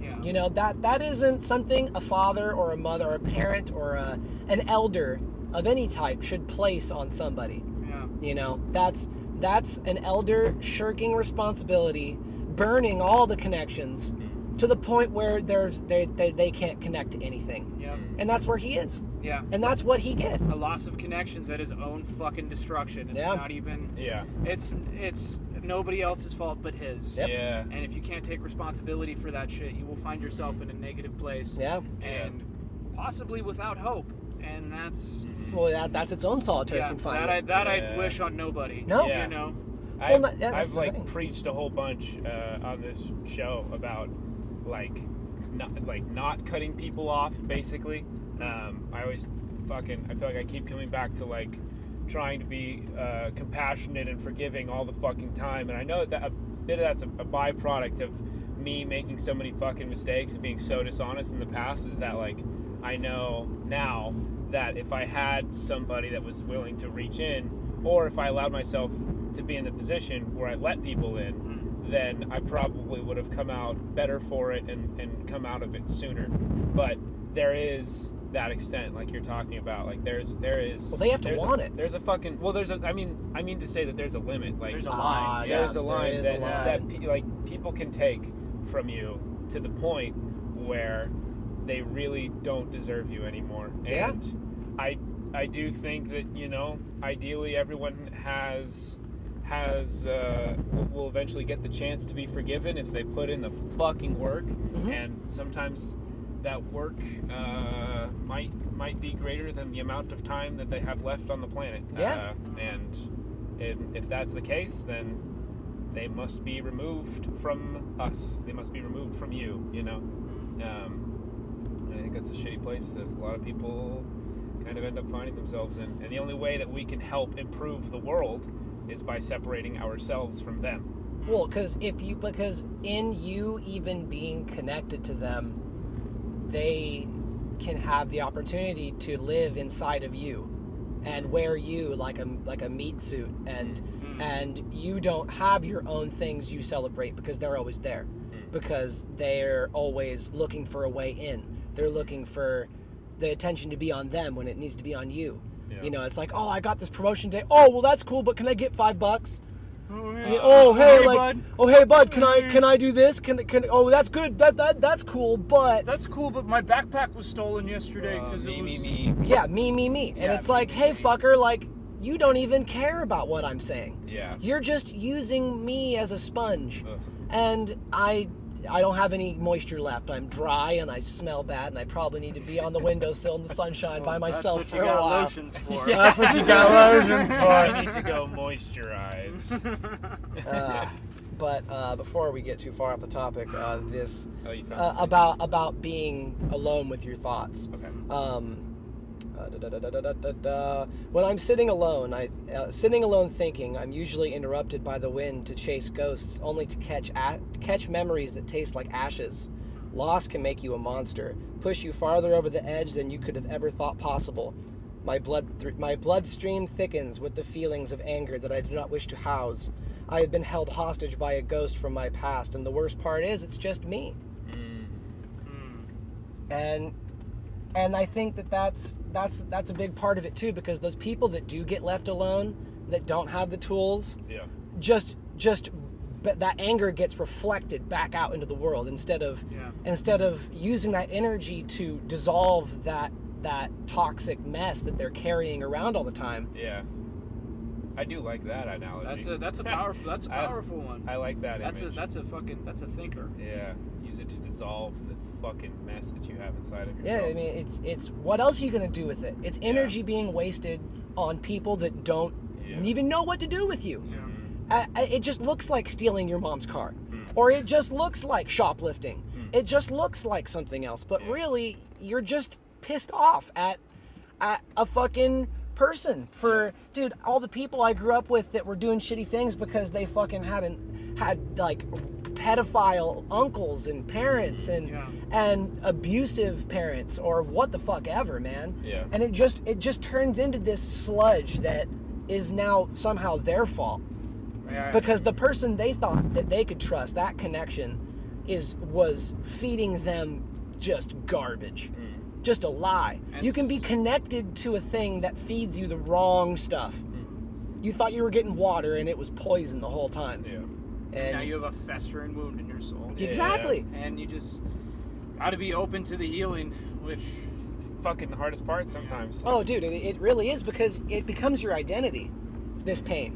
Yeah. That isn't something a father or a mother or a parent or an elder of any type should place on somebody. Yeah. That's an elder shirking responsibility, burning all the connections to the point where they can't connect to anything. Yeah. And that's where he is. Yeah. And that's what he gets. A loss of connections at his own fucking destruction. It's not even. Yeah. It's nobody else's fault but his. Yep. Yeah. And if you can't take responsibility for that shit, you will find yourself in a negative place. Yeah. And possibly without hope. And that's. Well, that's its own solitary confinement. That I wish on nobody. No. Yeah. I've preached a whole bunch on this show about not cutting people off, basically. I always I feel like I keep coming back to trying to be compassionate and forgiving all the fucking time, and I know that a bit of that's a byproduct of me making so many fucking mistakes and being so dishonest in the past, is that I know now that if I had somebody that was willing to reach in, or if I allowed myself to be in the position where I let people in, then I probably would have come out better for it and come out of it sooner. But there is that extent, like you're talking about. There is. Well, they have to want it. There's a fucking. Well, I mean to say that there's a limit. There's a line. There's a line that people can take from you to the point where they really don't deserve you anymore. Yeah. And I do think that, ideally everyone will eventually get the chance to be forgiven if they put in the fucking work. And sometimes that work might be greater than the amount of time that they have left on the planet. And if that's the case, then they must be removed from us. They must be removed from you, And I think that's a shitty place that a lot of people kind of end up finding themselves in. And the only way that we can help improve the world is by separating ourselves from them. Well, because in you even being connected to them, they can have the opportunity to live inside of you and wear you like a meat suit, and you don't have your own things you celebrate because they're always there, because they're always looking for a way in. They're looking for the attention to be on them when it needs to be on you. Yeah. You know, it's like, oh, I got this promotion today. Oh, well, that's cool, but can I get $5? Hey bud, can I do this? Oh, that's good. That's cool, but that's cool, but my backpack was stolen yesterday because me. Yeah, me. And it's like, hey fucker, like, you don't even care about what I'm saying. Yeah. You're just using me as a sponge. Ugh. And I don't have any moisture left. I'm dry and I smell bad, and I probably need to be on the windowsill in the sunshine by myself for a while. That's what you got lotions for. Yeah. That's what you got lotions for. I need to go moisturize. But before we get too far off the topic, about being alone with your thoughts. Okay. When I'm sitting alone thinking, I'm usually interrupted by the wind to chase ghosts, only to catch memories that taste like ashes. Loss can make you a monster, push you farther over the edge than you could have ever thought possible. My bloodstream thickens with the feelings of anger that I do not wish to house. I have been held hostage by a ghost from my past, and the worst part is, it's just me. And I think that's a big part of it too, because those people that do get left alone, that don't have the tools, just that anger gets reflected back out into the world instead of using that energy to dissolve that toxic mess that they're carrying around all the time. Yeah. I do like that analogy. That's a powerful one. I like that image. That's a thinker. Yeah. Use it to dissolve the fucking mess that you have inside of yourself. Yeah, I mean, it's what else are you gonna do with it? It's energy being wasted on people that don't even know what to do with you. Yeah. It just looks like stealing your mom's car, or it just looks like shoplifting. It just looks like something else, but really, you're just pissed off at a fucking person for, dude, all the people I grew up with that were doing shitty things because they fucking had like pedophile uncles and parents and abusive parents or what the fuck ever, man. Yeah. And it just turns into this sludge that is now somehow their fault. Yeah. Because the person they thought that they could trust, that connection was feeding them just garbage. Just a lie. You can be connected to a thing that feeds you the wrong stuff. You thought you were getting water and it was poison the whole time. Yeah. And now you have a festering wound in your soul. Exactly. Yeah. And you just got to be open to the healing, which is fucking the hardest part sometimes. Oh, dude, it really is, because it becomes your identity, this pain.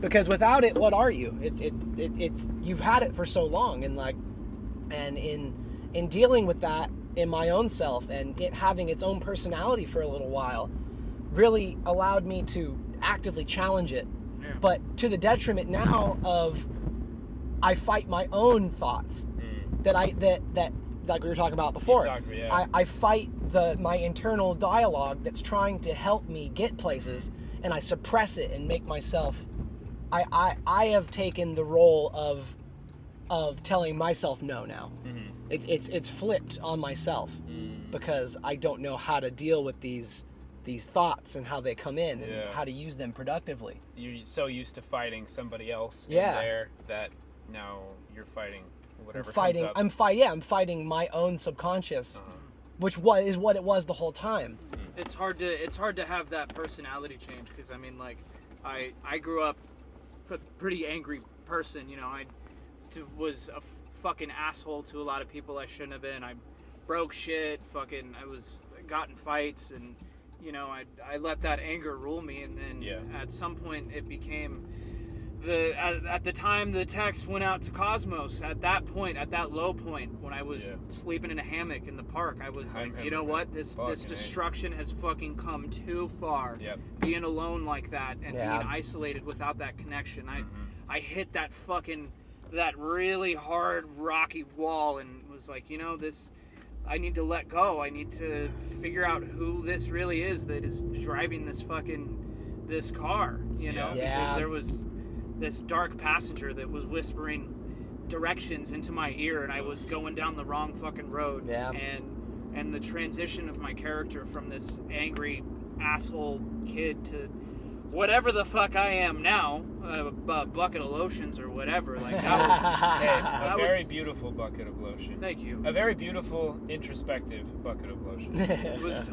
Because without it, what are you? It's you've had it for so long, and in dealing with that in my own self and it having its own personality for a little while really allowed me to actively challenge it. Yeah. But to the detriment now of I fight my own thoughts that like we were talking about before. I fight my internal dialogue that's trying to help me get places, and I suppress it and make myself I have taken the role of telling myself no now. It's flipped on myself because I don't know how to deal with these thoughts and how they come in and how to use them productively. You're so used to fighting somebody else in there that now you're fighting whatever comes up. I'm fighting my own subconscious, which is what it was the whole time. It's hard to have that personality change, because I mean, like, I grew up a pretty angry person. You know, I was a fucking asshole to a lot of people I shouldn't have been. I broke shit. I got in fights, and you know, I let that anger rule me, and then at some point it became at the time the text went out to Cosmos. At that point, at that low point, when I was sleeping in a hammock in the park, I was like, you know what, this destruction has fucking come too far. Being alone like that and being isolated without that connection, I hit that really hard rocky wall and was like, you know, I need to let go. I need to figure out who this really is that is driving this car, you know? Yeah. Because there was this dark passenger that was whispering directions into my ear, and I was going down the wrong fucking road. Yeah. And the transition of my character from this angry asshole kid to whatever the fuck I am now, a bucket of lotions or whatever, like that was a very beautiful bucket of lotion. Thank you. A very beautiful introspective bucket of lotion. It was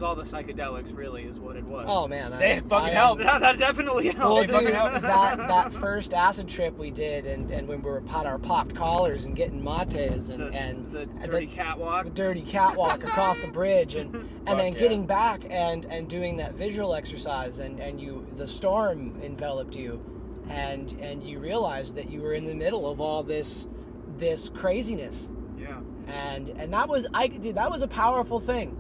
all the psychedelics, really, is what it was. Oh man, They fucking helped. That definitely helped. Well, They fucking helped. that first acid trip we did, and when we were our popped collars and getting mates and the dirty catwalk. the dirty catwalk across the bridge, and then yeah. getting back and doing that visual exercise, and the storm enveloped you, and you realized that you were in the middle of all this craziness. Yeah. And that was a powerful thing.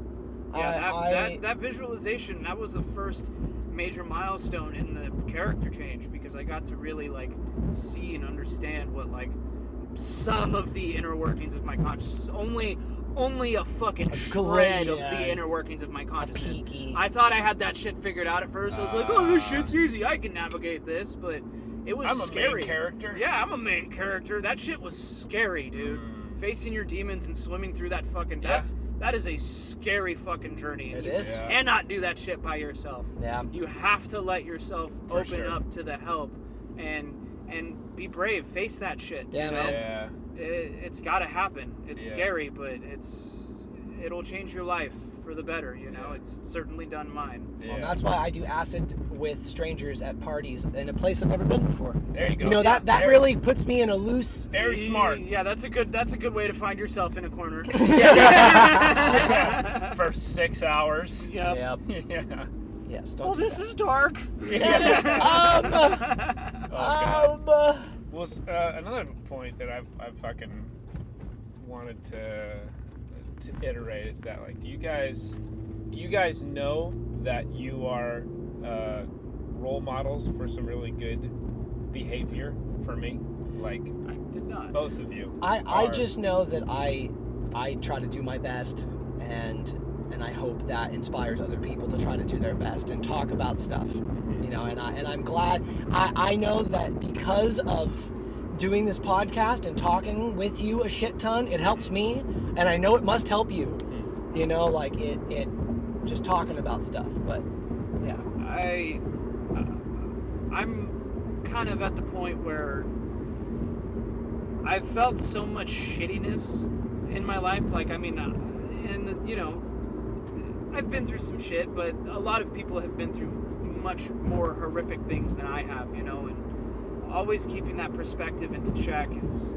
Yeah, that visualization, that was the first major milestone in the character change, because I got to really like see and understand what like some of the inner workings of my consciousness. Only a fucking shred of the inner workings of my consciousness. I thought I had that shit figured out at first. I was like, oh, this shit's easy. I can navigate this, but it was scary. I'm a main character. Yeah, I'm a main character. That shit was scary, dude. Facing your demons and swimming through that fucking... That is a scary fucking journey. It is. You cannot do that shit by yourself. Yeah. You have to let yourself open up to the help and be brave. Face that shit. Yeah, you know? man. Yeah. It's got to happen. It's scary, but it'll change your life for the better, you know? It's certainly done mine. Well, that's why I do acid with strangers at parties in a place I've never been before. There you go. You know, that really puts me in a loose... Very smart. Yeah, that's a good way to find yourself in a corner. For 6 hours. Yep. Yeah. Yes, Well, this is dark. Well, another point that I've fucking wanted to iterate is that, like, do you guys know that you are role models for some really good behavior for me? Like, I did not. both of you. I just know that I try to do my best, and I hope that inspires other people to try to do their best and talk about stuff. You know, and I'm glad. I know that because of doing this podcast and talking with you a shit ton, it helps me, and I know it must help you. You know, like it just talking about stuff. But yeah, I'm kind of at the point where I've felt so much shittiness in my life. Like, I mean, you know, I've been through some shit, but a lot of people have been through much more horrific things than I have, you know, and always keeping that perspective into check is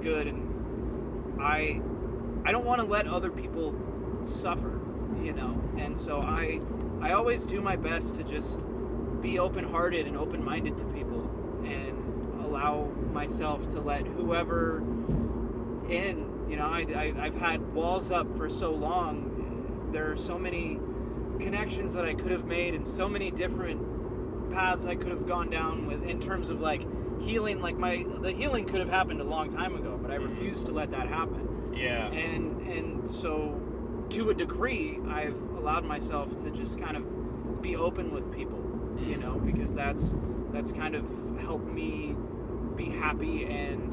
good. And I don't want to let other people suffer, you know, and so I always do my best to just be open-hearted and open-minded to people and allow myself to let whoever in. You know, I've had walls up for so long. There are so many connections that I could have made and so many different paths I could have gone down with in terms of like healing. Like the healing could have happened a long time ago, but I refused to let that happen. Yeah. And so to a degree, I've allowed myself to just kind of be open with people, you know, because that's kind of helped me be happy, and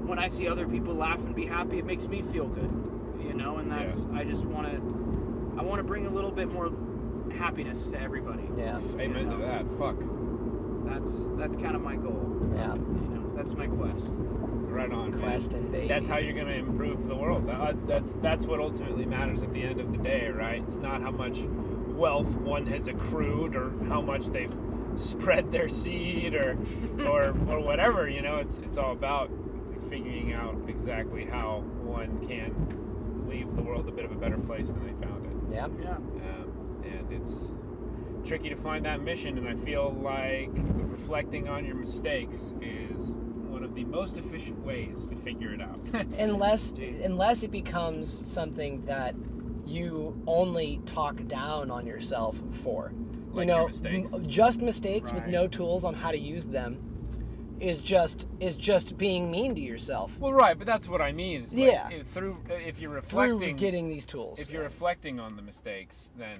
when I see other people laugh and be happy, it makes me feel good, you know, and that's I want to bring a little bit more happiness to everybody. yeah, Amen to that. Fuck. That's kind of my goal. yeah. You know, that's my quest. Right on, man. Questing, baby. That's how you're gonna improve the world. That's what ultimately matters at the end of the day, right? It's not how much wealth one has accrued or how much they've spread their seed or whatever. You know, it's all about figuring out exactly how one can leave the world a bit of a better place than they found it. Yeah. Yeah. And it's tricky to find that mission, and I feel like reflecting on your mistakes is one of the most efficient ways to figure it out. unless it becomes something that you only talk down on yourself for. Like you know, your mistakes. just mistakes with Right. no tools on how to use them. is just being mean to yourself. Well, right, but that's what I mean. Is like, if you're reflecting, through getting these tools. If you're reflecting on the mistakes, then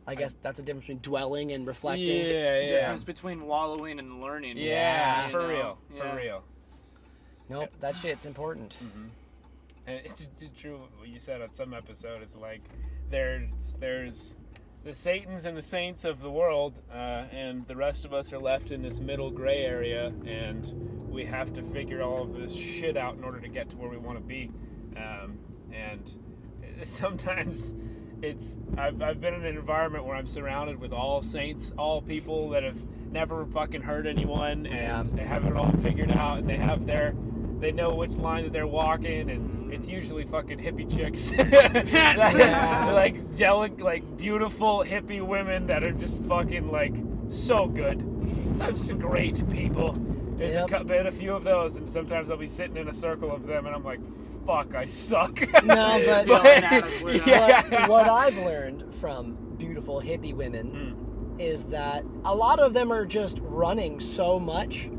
I guess that's the difference between dwelling and reflecting. Yeah. Difference between wallowing and learning. Yeah, for real. Nope, that shit's important. Mm-hmm. And it's true what you said on some episode. It's like there's the Satans and the saints of the world, and the rest of us are left in this middle gray area, and we have to figure all of this shit out in order to get to where we want to be. And sometimes I've been in an environment where I'm surrounded with all saints, all people that have never fucking hurt anyone, and they have it all figured out, and they know which line that they're walking, and it's usually fucking hippie chicks. like beautiful hippie women that are just fucking like so good. Such great people. There's been a few of those, and sometimes I'll be sitting in a circle of them, and I'm like, fuck, I suck. No, but what I've learned from beautiful hippie women is that a lot of them are just running so much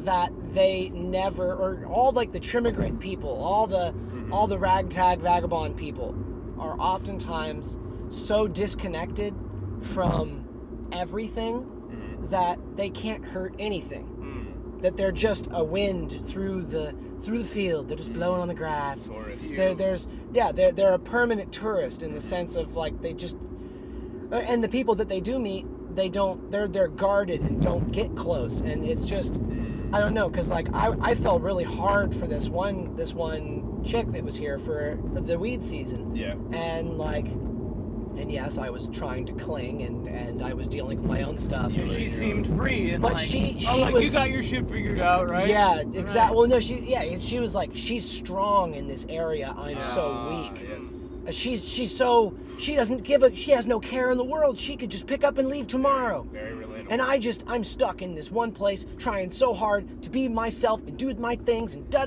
that they never, or all like the trimmigrant people, all the ragtag vagabond people are oftentimes so disconnected from everything that they can't hurt anything. That they're just a wind through the field. They're just blowing on the grass. They're a permanent tourist in the sense of like they just, and the people that they do meet, they're guarded and don't get close, and it's just, I don't know, because like I felt really hard for this one chick that was here for the weed season. Yeah. And yes, I was trying to cling, and I was dealing with my own stuff. Yeah, she seemed free, and but she was, you got your shit figured out, right? Yeah, exactly. Right. Well, no, she was like, she's strong in this area. I'm so weak. Yes. She has no care in the world. She could just pick up and leave tomorrow. Very relatable. And I'm stuck in this one place, trying so hard to be myself and do my things and da.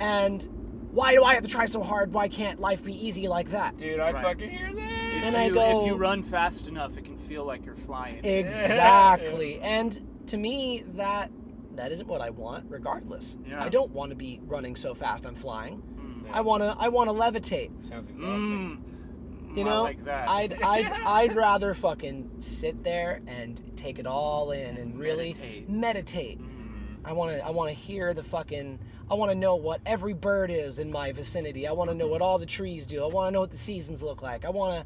And why do I have to try so hard? Why can't life be easy like that? Dude, I fucking hear that. If you run fast enough, it can feel like you're flying. Exactly. And to me, that isn't what I want, regardless. Yeah. I don't want to be running so fast I'm flying. I want to levitate. Sounds exhausting. You know, like that. I'd rather fucking sit there and take it all in and really meditate. I want to hear the fucking, I want to know what every bird is in my vicinity. I want to know what all the trees do. I want to know what the seasons look like. I want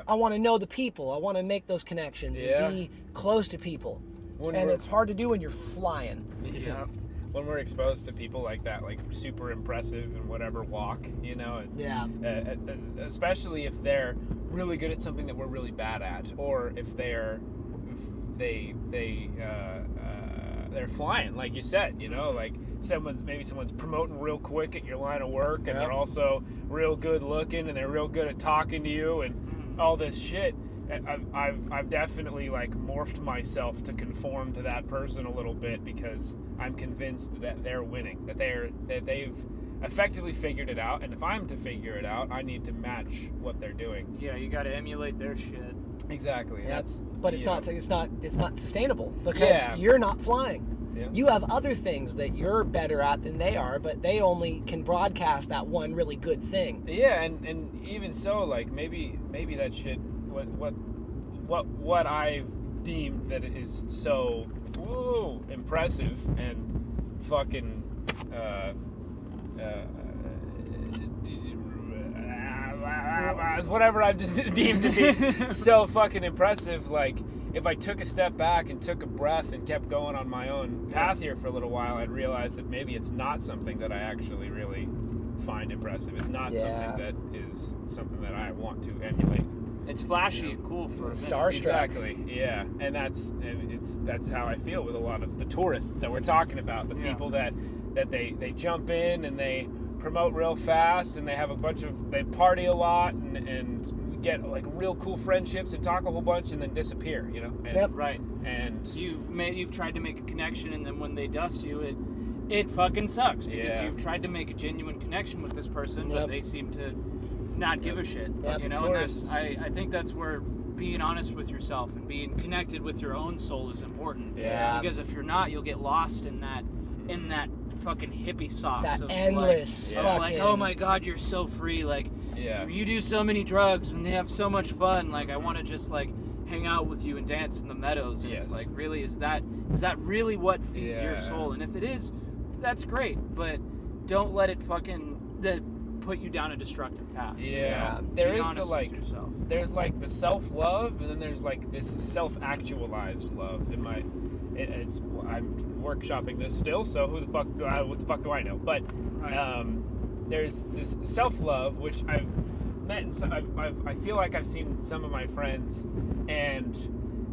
to know the people. I want to make those connections and be close to people. It's hard to do when you're flying. Yeah. When we're exposed to people like that, like super impressive and whatever walk, you know, especially if they're really good at something that we're really bad at, or if they're flying, like you said, you know, like someone's promoting real quick at your line of work, and they're also real good looking, and they're real good at talking to you, and all this shit. I've definitely like morphed myself to conform to that person a little bit, because I'm convinced that they're winning, that they've effectively figured it out, and if I'm to figure it out, I need to match what they're doing. Yeah, you got to emulate their shit. Exactly. Yeah, but it's not sustainable, because you're not flying. Yeah. You have other things that you're better at than they are, but they only can broadcast that one really good thing. Yeah, and even so, like maybe that shit, what I've deemed that it is so impressive and fucking whatever I've just deemed to be so fucking impressive, like if I took a step back and took a breath and kept going on my own path here for a little while, I'd realize that maybe it's not something that I actually really find impressive. It's not something that is something that I want to emulate. It's flashy and cool for a starstruck. Exactly, yeah, and that's how I feel with a lot of the tourists that we're talking about. The people that they jump in and they promote real fast, and they have they party a lot and get like real cool friendships and talk a whole bunch and then disappear, you know. And, right. And you've tried to make a connection, and then when they dust you, it fucking sucks, because you've tried to make a genuine connection with this person, but they seem to not give a shit. You know, and I think that's where being honest with yourself and being connected with your own soul is important. Yeah. Because if you're not, you'll get lost in that fucking hippie sauce. That of endless like, fucking... like, oh my God, you're so free. Like, you do so many drugs and they have so much fun. Like, I want to just like hang out with you and dance in the meadows. And it's like, really, is that really what feeds your soul? And if it is, that's great. But don't let it put you down a destructive path. There is there's like the self-love, and then there's like this self-actualized love. I'm workshopping this still, so what the fuck do I know? But there's this self-love, which I've met, and I feel like I've seen some of my friends, and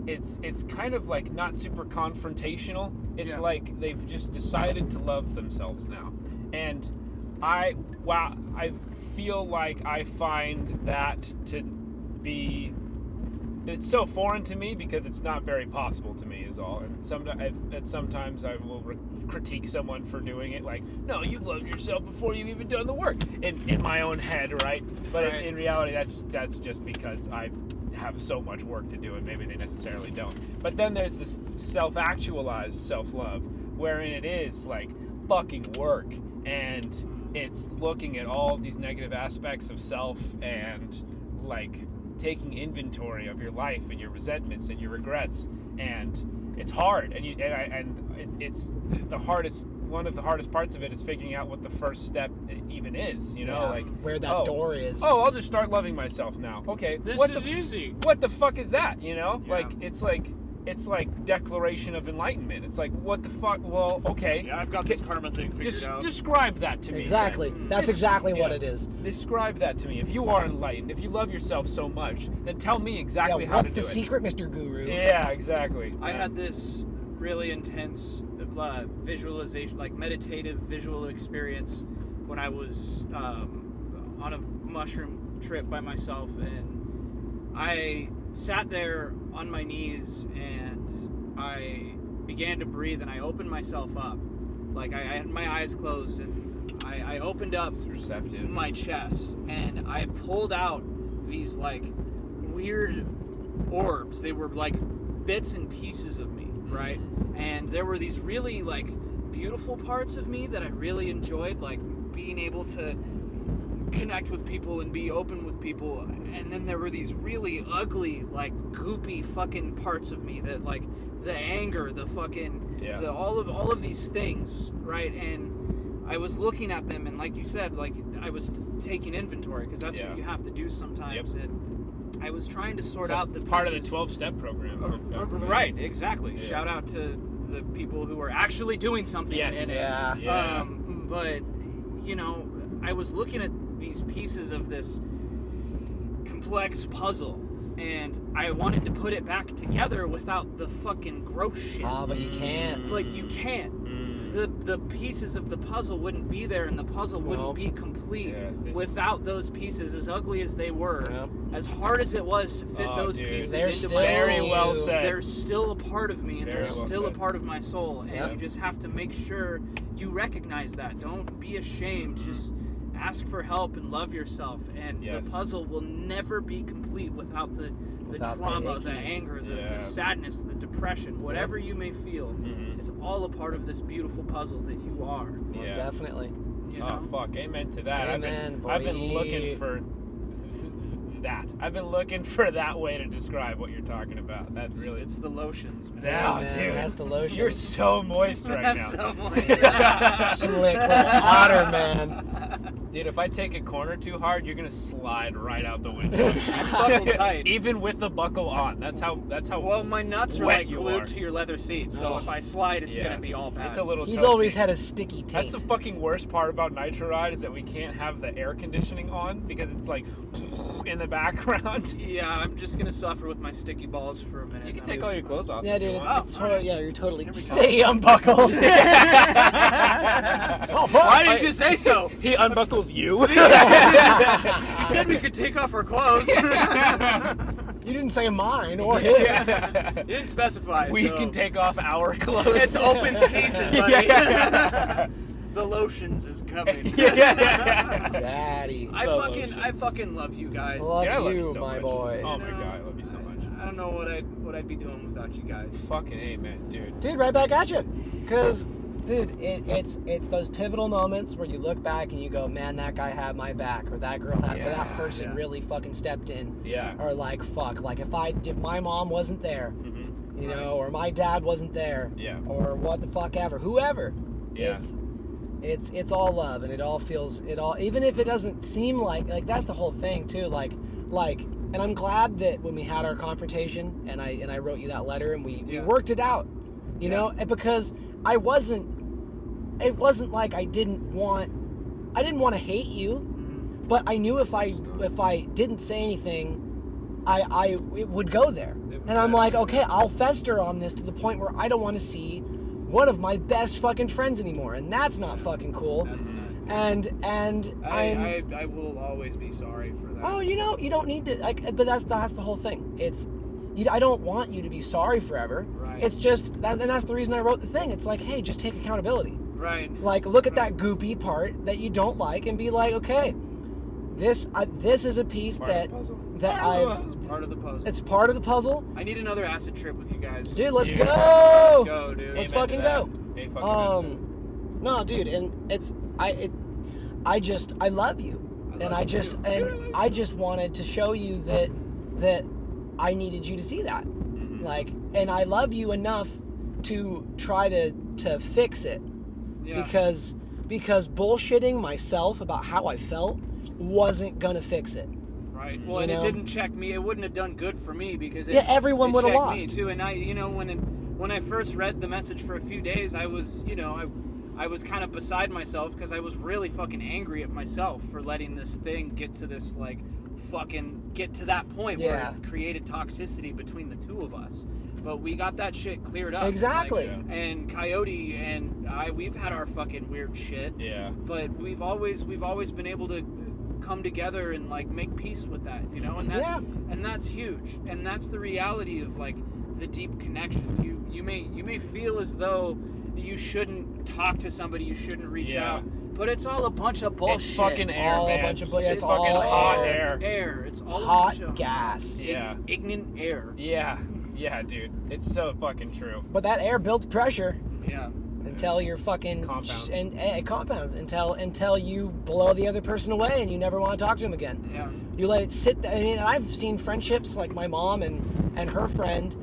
it's kind of like not super confrontational. It's like they've just decided to love themselves now, and I feel like I find that to be, it's so foreign to me because it's not very possible to me is all. And sometimes I will critique someone for doing it, like, no, you've loved yourself before you've even done the work, in my own head, right? But in reality, that's just because I have so much work to do, and maybe they necessarily don't. But then there's this self-actualized self-love, wherein it is like fucking work, and it's looking at all these negative aspects of self and like taking inventory of your life and your resentments and your regrets, and it's hard, and it's the hardest. One of the hardest parts of it is figuring out what the first step even is, like where that door is. Oh, I'll just start loving myself now. Okay, this is easy. What the fuck is that? Like it's like declaration of enlightenment. It's like, what the fuck? Well, okay. Yeah, I've got this karma thing figured out. Describe that to me. Exactly. Then. That's exactly what it is. Describe that to me. If you are enlightened, if you love yourself so much, then tell me exactly how to do it. What's the secret, Mr. Guru? Yeah, exactly. I had this really intense visualization, like meditative visual experience when I was on a mushroom trip by myself, and I sat there on my knees and I began to breathe, and I opened myself up. Like I had my eyes closed, and I opened up my chest, and I pulled out these like weird orbs. They were like bits and pieces of me, right? And there were these really like beautiful parts of me that I really enjoyed, like being able to connect with people and be open with people. And then there were these really ugly, like goopy fucking parts of me that like the anger, the fucking all of these things, right? And I was looking at them, and like you said, like I was taking inventory, because that's what you have to do sometimes. And I was trying to sort out the part pieces. of the 12-step program. Right, exactly. Yeah. Shout out to the people who are actually doing something in it. Yeah. But I was looking at these pieces of this complex puzzle, and I wanted to put it back together without the fucking gross shit. But you can't. But you can't. The pieces of the puzzle wouldn't be there, and the puzzle wouldn't be complete without those pieces, as ugly as they were, as hard as it was to fit those pieces into my soul. Very well said. They're still a part of me, and they're still a part of my soul, and you just have to make sure you recognize that. Don't be ashamed. Just ask for help and love yourself, and the puzzle will never be complete without the trauma, the anger, the sadness, the depression, whatever you may feel. It's all a part of this beautiful puzzle that you are. Most definitely. Oh, fuck. Amen to that. Amen, I've been looking for that. I've been looking for that way to describe what you're talking about. That's really... It's the lotions, man. Yeah, dude. That's the lotion. You're so moist right now. So moist. Slick like otter, man. Dude, if I take a corner too hard, you're gonna slide right out the window. I'm buckled tight. Even with the buckle on. That's how. Well, my nuts are like glued to your leather seat, so if I slide, it's gonna be all bad. It's a little. He's toasty. always had a sticky taint. That's the fucking worst part about Nitro Ride, is that we can't have the air conditioning on because it's like in the background. Yeah, I'm just gonna suffer with my sticky balls for a minute. You can take all your clothes off. Yeah, dude. It's totally. Yeah, you're totally. Say unbuckles. Oh, fuck. Why didn't you say so? He unbuckles you. You said we could take off our clothes. You didn't say mine or his. You didn't specify. We can take off our clothes. It's open season, buddy. The Lotions is coming. Daddy. I fucking love you guys. Love I love you, you so my much. boy. Oh my god, I love you so much. I don't know what I'd be doing without you guys. Fucking amen, dude. Dude, right back at you. Because, dude, it's those pivotal moments where you look back and you go, man, that guy had my back, or that girl had, or that person really fucking stepped in. Yeah. Or like, fuck, like if my mom wasn't there, you know, or my dad wasn't there, or what the fuck ever, whoever. Yeah. It's all love, and it all feels, even if it doesn't seem like that's the whole thing too, like, and I'm glad that when we had our confrontation and I wrote you that letter and we worked it out, you know, because it wasn't like I didn't want to hate you, but I knew if I didn't say anything, it would go there. And I'm like, okay, I'll fester on this to the point where I don't want to see one of my best fucking friends anymore, and that's not fucking cool. That's not. And I will always be sorry for that. Oh, you know, you don't need to, like, but that's the whole thing. I don't want you to be sorry forever. Right. It's just that, and that's the reason I wrote the thing. It's like, hey, just take accountability. Right. Like, look at that goopy part that you don't like, and be like, okay, this is a piece It's part of the puzzle. It's part of the puzzle. I need another acid trip with you guys. Dude, let's go. Let's go, dude. Let's fucking go. No, dude, and I love you, and I just wanted to show you that I needed you to see that, like, and I love you enough to try to fix it, because bullshitting myself about how I felt wasn't gonna fix it. Right. Well, and it didn't check me. It wouldn't have done good for me because everyone would have lost me too. And when I first read the message for a few days, I was kind of beside myself because I was really fucking angry at myself for letting this thing get to this get to that point where it created toxicity between the two of us. But we got that shit cleared up. Exactly. And Coyote and we've had our fucking weird shit. Yeah. But we've always been able to come together and like make peace with that, you know, and that's huge, and that's the reality of like the deep connections. You may feel as though you shouldn't talk to somebody, you shouldn't reach out, but it's all a bunch of bullshit. It's fucking air, all man. A bunch of it's fucking all hot air. It's all hot a bunch of gas. Ignorant air. Yeah, dude. It's so fucking true. But that air builds pressure. Yeah. Until you're fucking compounds until you blow the other person away and you never want to talk to them again. Yeah. You let it sit. I mean, I've seen friendships like my mom and her friend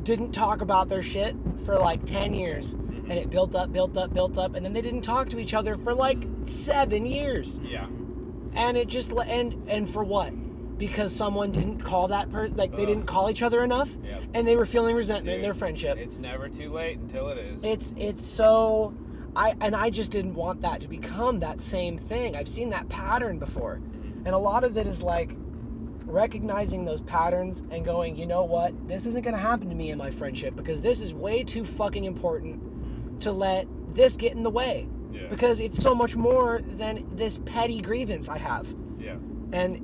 didn't talk about their shit for like 10 years, and it built up, and then they didn't talk to each other for like 7 years. Yeah. And it just and for what? Because someone didn't call that person, like they didn't call each other enough, and they were feeling resentment in their friendship. It's never too late until it is. It's so, I just didn't want that to become that same thing. I've seen that pattern before, and a lot of it is like recognizing those patterns and going, you know what, this isn't going to happen to me in my friendship because this is way too fucking important to let this get in the way, because it's so much more than this petty grievance I have. And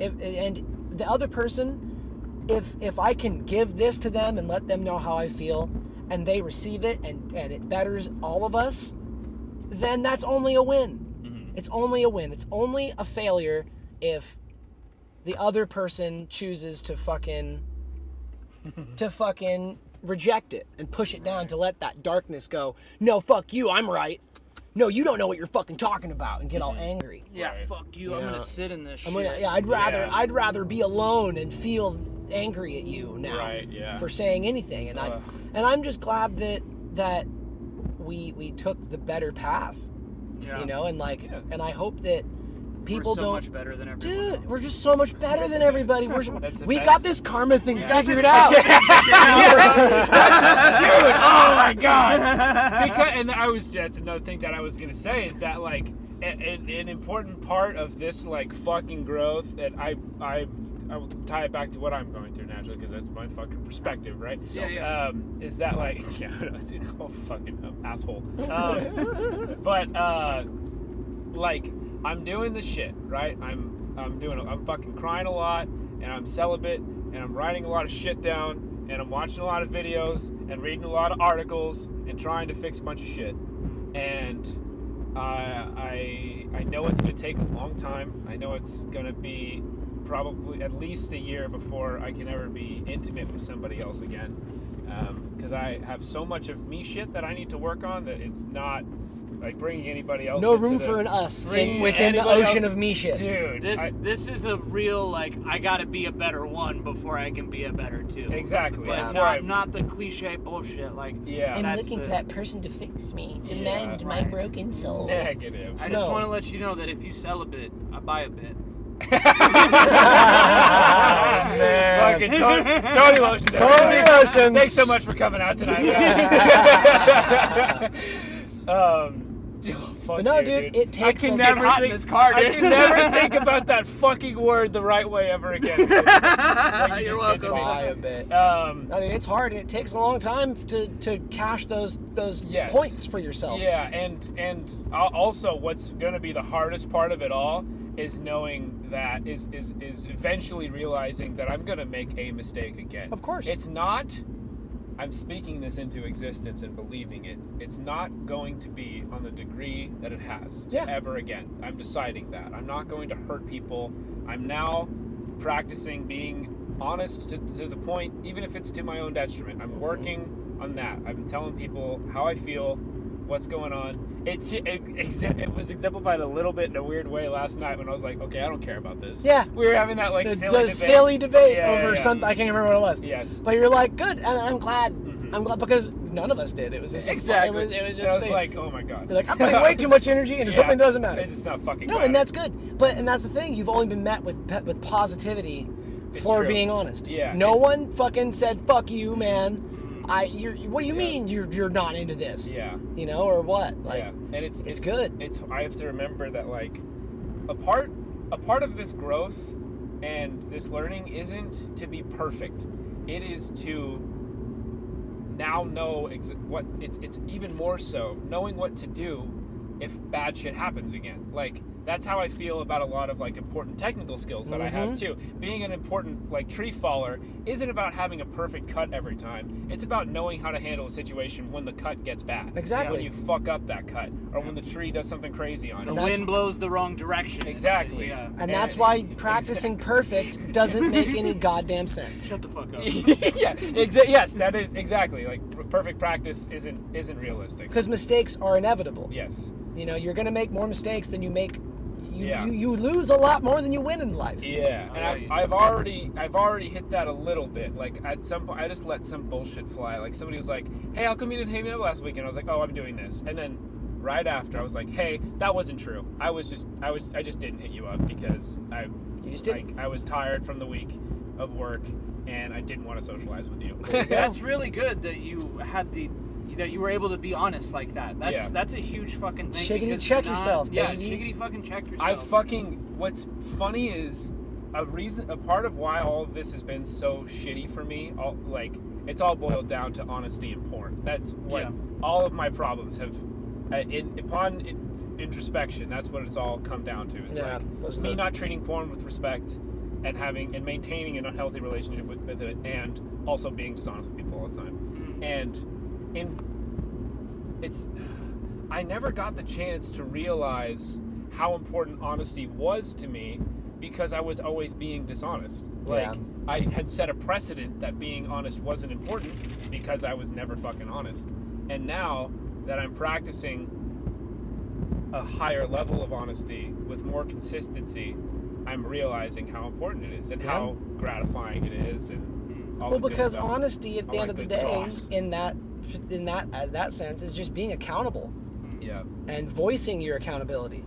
the other person, if I can give this to them and let them know how I feel, and they receive it and it betters all of us, then that's only a win. It's only a win. It's only a failure if the other person chooses to fucking reject it and push it down, to let that darkness go, no, fuck you, I'm right. No, you don't know what you're fucking talking about, and get all angry. Yeah, fuck you. I'm gonna sit in this shit. I'd rather be alone and feel angry at you now for saying anything. And I'm just glad that we took the better path. You know, and and I hope that people we're so much better than everyone else. We're just so much better than everybody. We best. got this karma thing figured out. Dude, oh my god. That's another thing that I was gonna say, is that like an important part of this like fucking growth, that I will tie it back to what I'm going through naturally, because that's my fucking perspective, right? Is that like fucking asshole. Like, I'm doing this shit, right? I'm fucking crying a lot, and I'm celibate, and I'm writing a lot of shit down, and I'm watching a lot of videos, and reading a lot of articles, and trying to fix a bunch of shit. And I know it's gonna take a long time. I know it's gonna be probably at least a year before I can ever be intimate with somebody else again. Because I have so much of me shit that I need to work on that it's not like bringing anybody else. No room for an us within the anybody ocean else- of me shit. Dude, This is a real, like, I gotta be a better one before I can be a better two. Exactly. But Yeah. not the cliche bullshit. Like, Yeah. I'm that's looking the- for that person to fix me, to Yeah, mend my right. broken soul. Negative. I just No. want to let you know that if you sell a bit, I buy a bit. Fucking Tony Lotions. Tony everybody. Lotions. Thanks so much for coming out tonight. Fuck But no, you, dude, it takes I can a- never hot in think, this car, I dude. can never think about that fucking word the right way ever again. Like you You're just did to welcome. me. Buy a bit. Um, I mean, it's hard, and it takes a long time to cash those Yes. points for yourself. Yeah, and also what's going to be the hardest part of it all is knowing that is eventually realizing that I'm going to make a mistake again. Of course. It's not. I'm speaking this into existence and believing it. It's not going to be on the degree that it has to Yeah. ever again. I'm deciding that. I'm not going to hurt people. I'm now practicing being honest to the point, even if it's to my own detriment. I'm working on that. I've been telling people how I feel, what's going on. It was exemplified a little bit in a weird way last night when I was like, okay, I don't care about this. Yeah. We were having that like It's silly a debate. silly debate Yeah, over yeah. something. I can't remember what it was. Yes. But you're like, good, and I'm glad. I'm glad because none of us did. It was just Exactly. It was just. And I was a thing. like, oh my god. You're like, I'm putting way too much energy into something that doesn't matter. It's just not fucking. No, and that's good. And that's the thing. You've only been met with positivity It's for true. being honest. Yeah. No one fucking said fuck you, man. What do you mean you're not into this? Yeah. You know, or what? Like, Yeah, and it's good. I have to remember that like a part of this growth and this learning isn't to be perfect. It is to now know what it's even more so knowing what to do if bad shit happens again. Like that's how I feel about a lot of like important technical skills that I have too. Being an important like tree faller isn't about having a perfect cut every time. It's about knowing how to handle a situation when the cut gets bad. Exactly. When you fuck up that cut or when the tree does something crazy on The it. that's- wind blows the wrong direction. Exactly. Yeah. and that's why practicing perfect doesn't make any goddamn sense. Shut the fuck up. Yeah, yes, that is exactly like perfect practice isn't realistic. Because mistakes are inevitable. Yes. You know, you're gonna make more mistakes than you make. Yeah. You lose a lot more than you win in life. Yeah, Oh, and yeah. I've already hit that a little bit. Like at some point, I just let some bullshit fly. Like somebody was like, "Hey, how come you didn't hit me up last weekend?" I was like, "Oh, I'm doing this," and then right after, I was like, "Hey, that wasn't true. I just didn't hit you up because You just didn't. I was tired from the week of work and I didn't want to socialize with you." That's really good that you had that you were able to be honest like that. Yeah. That's a huge fucking thing. Shiggity because check you're not- yourself, Yeah, baby. shiggity fucking check yourself. What's funny is a part of why all of this has been so shitty for me, it's all boiled down to honesty and porn. That's what Yeah. all of my problems have, upon introspection, that's what it's all come down to. Is Yeah, like those are me the- not treating porn with respect and maintaining an unhealthy relationship with it, and also being dishonest with people all the time. And I never got the chance to realize how important honesty was to me because I was always being dishonest. Like Yeah. I had set a precedent that being honest wasn't important because I was never fucking honest. And now that I'm practicing a higher level of honesty with more consistency, I'm realizing how important it is and how gratifying it is and all Well, the good because stuff. honesty at the I end like of the good day, sauce. in that sense, is just being accountable Yeah. and voicing your accountability.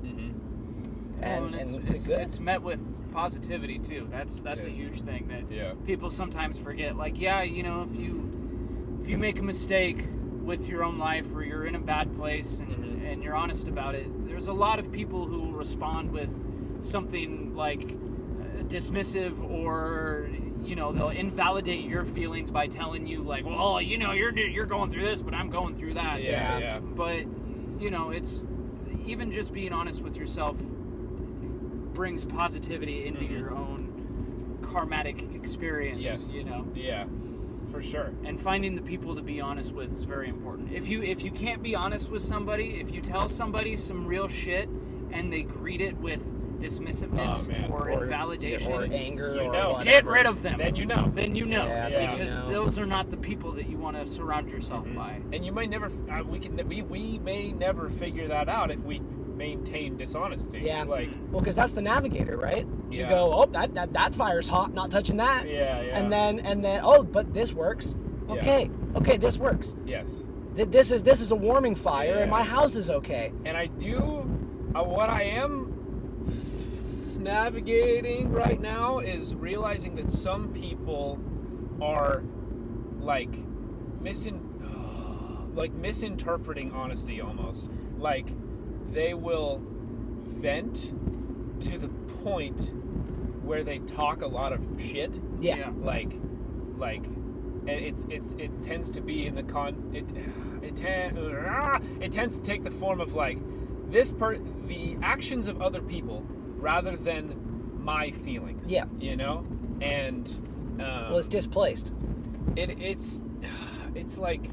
Well, And, and it's good. it's met with positivity too. That's a Yes. huge thing that Yeah. people sometimes forget. Like, yeah, you know, if you make a mistake with your own life or you're in a bad place and you're honest about it, there's a lot of people who will respond with something like dismissive, or you know, they'll invalidate your feelings by telling you like, well, you know, you're going through this, but I'm going through that. Yeah. But you know, it's even just being honest with yourself brings positivity into your own karmatic experience. Yes. You know. Yeah. For sure. And finding the people to be honest with is very important. If you can't be honest with somebody, if you tell somebody some real shit and they greet it with dismissiveness or invalidation, or anger, or whatever. Get rid of them. Then you know. Yeah, because those are not the people that you want to surround yourself by. And you might never. We may never figure that out if we maintain dishonesty. Yeah. Like, well, because that's the navigator, right? Yeah. You go, oh, that fire's hot, not touching that. Yeah. And then, oh, but this works. Okay, this works. Yes. This is a warming fire, and my house is okay. And I do, what I am navigating right now is realizing that some people are like misinterpreting honesty almost. Like, they will vent to the point where they talk a lot of shit. Yeah. Like, and it tends to be in the it tends to take the form of like the actions of other people rather than my feelings. Yeah. You know, and well, it's displaced. It's like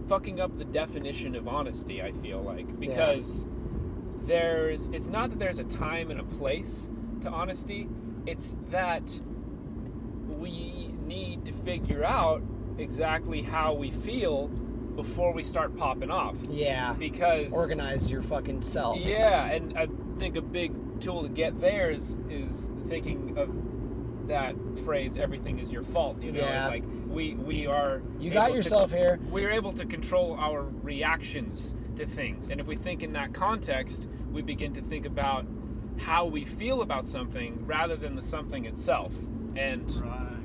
fucking up the definition of honesty, I feel like, because it's not that there's a time and a place to honesty, it's that we need to figure out exactly how we feel before we start popping off. Yeah. Because organize your fucking self. Yeah, and I think a big tool to get there is thinking of that phrase, everything is your fault, you know? Yeah. Like we are You got yourself here. We're able to control our reactions to things. And if we think in that context, we begin to think about how we feel about something rather than the something itself. And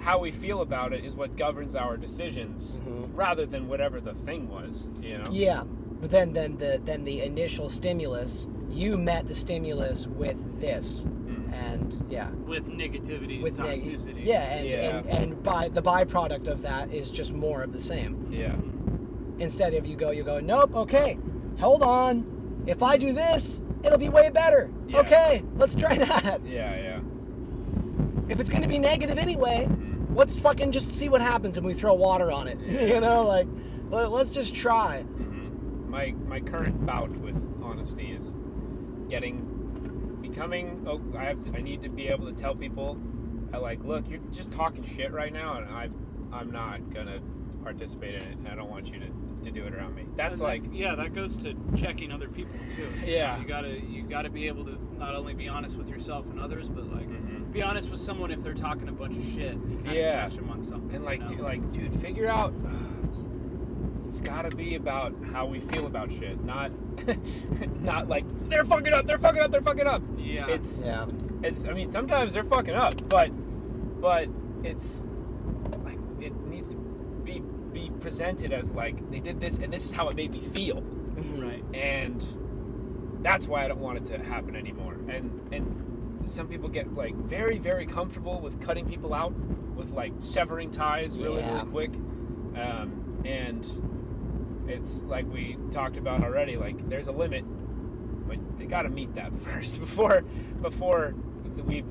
how we feel about it is what governs our decisions, rather than whatever the thing was, you know? Yeah, but then the initial stimulus, you met the stimulus with this, and with negativity, with toxicity. And by the byproduct of that is just more of the same. Yeah. Instead of you go, nope, okay, hold on, if I do this, it'll be way better. Yeah. Okay, let's try that. Yeah. If it's going to be negative anyway, let's fucking just see what happens and we throw water on it. You know, like, let's just try. My current bout with honesty is I need to be able to tell people, look, you're just talking shit right now, and I'm not gonna participate in it, and I don't want you to do it around me. That's that goes to checking other people too. Yeah. You gotta be able to not only be honest with yourself and others, but be honest with someone if they're talking a bunch of shit. You kind of catch them on something. And dude, figure out. It's gotta be about how we feel about shit, not like they're fucking up. Yeah. It's I mean, sometimes they're fucking up, but it's like it needs to be presented as like they did this and this is how it made me feel. Right. And that's why I don't want it to happen anymore. And some people get like very, very comfortable with cutting people out, with like severing ties really quick. And it's like we talked about already, like there's a limit, but they got to meet that first before we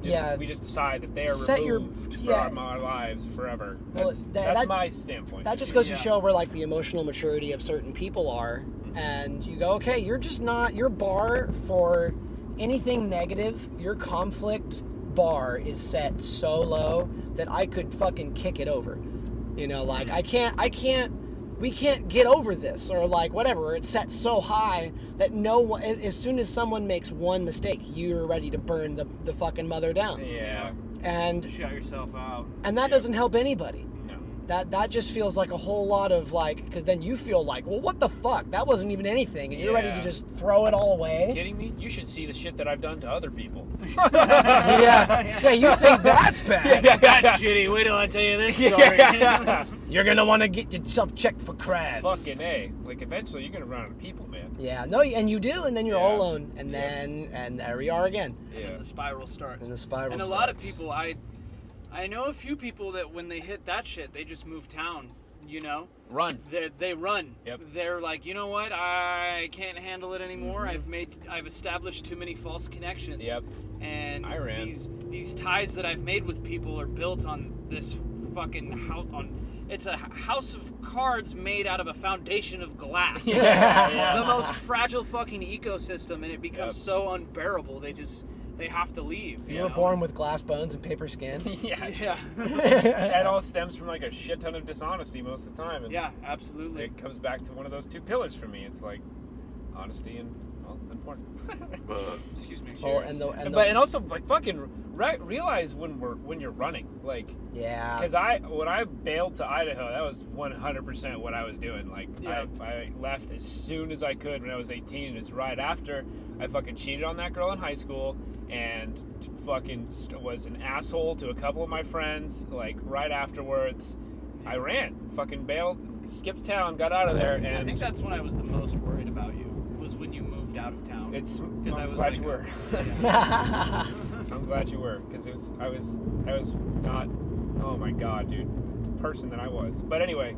just decide that they are removed from our lives forever. That's my standpoint. That just goes to show where like the emotional maturity of certain people are, and you go, okay, you're just not, your bar for anything negative, your conflict bar is set so low that I could fucking kick it over. You know, like we can't get over this, or like whatever, it's set so high that no one, as soon as someone makes one mistake, you're ready to burn the fucking mother down. Yeah. And shut yourself out. And that doesn't help anybody. No. That just feels like a whole lot of like, because then you feel like, well, what the fuck? That wasn't even anything, and you're ready to just throw it all away. Are you kidding me? You should see the shit that I've done to other people. Yeah, you think that's bad? That's shitty. Wait till I tell you this story. You're gonna want to get yourself checked for crabs. Fucking A. Like, eventually you're gonna run out of people, man. Yeah, no, and you do, and then you're all alone, and then, and there we are again. And then the spiral starts. And a lot of people, I know a few people that when they hit that shit, they just move town, you know? Run. They run. Yep. They're like, you know what? I can't handle it anymore. I've established too many false connections. Yep. And I ran. These ties that I've made with people are built on this fucking house, on it's a house of cards made out of a foundation of glass. Yeah. The most fragile fucking ecosystem, and it becomes so unbearable. They have to leave. You were born with glass bones and paper skin. Yeah. That all stems from like a shit ton of dishonesty most of the time. And Yeah, absolutely. it comes back to one of those two pillars for me. It's like honesty and porn. Excuse me. Oh, and also like fucking realize when you're running, like, yeah. because when I bailed to Idaho, that was 100% what I was doing. Like, I left as soon as I could when I was 18. It's right after I fucking cheated on that girl in high school and fucking was an asshole to a couple of my friends. Like right afterwards, I ran, fucking bailed, skipped town, got out of there, and I think that's when I was the most worried about you. Was when you moved out of town. I'm glad you were. I'm glad you were, because I was not. Oh my god, dude, the person that I was. But anyway,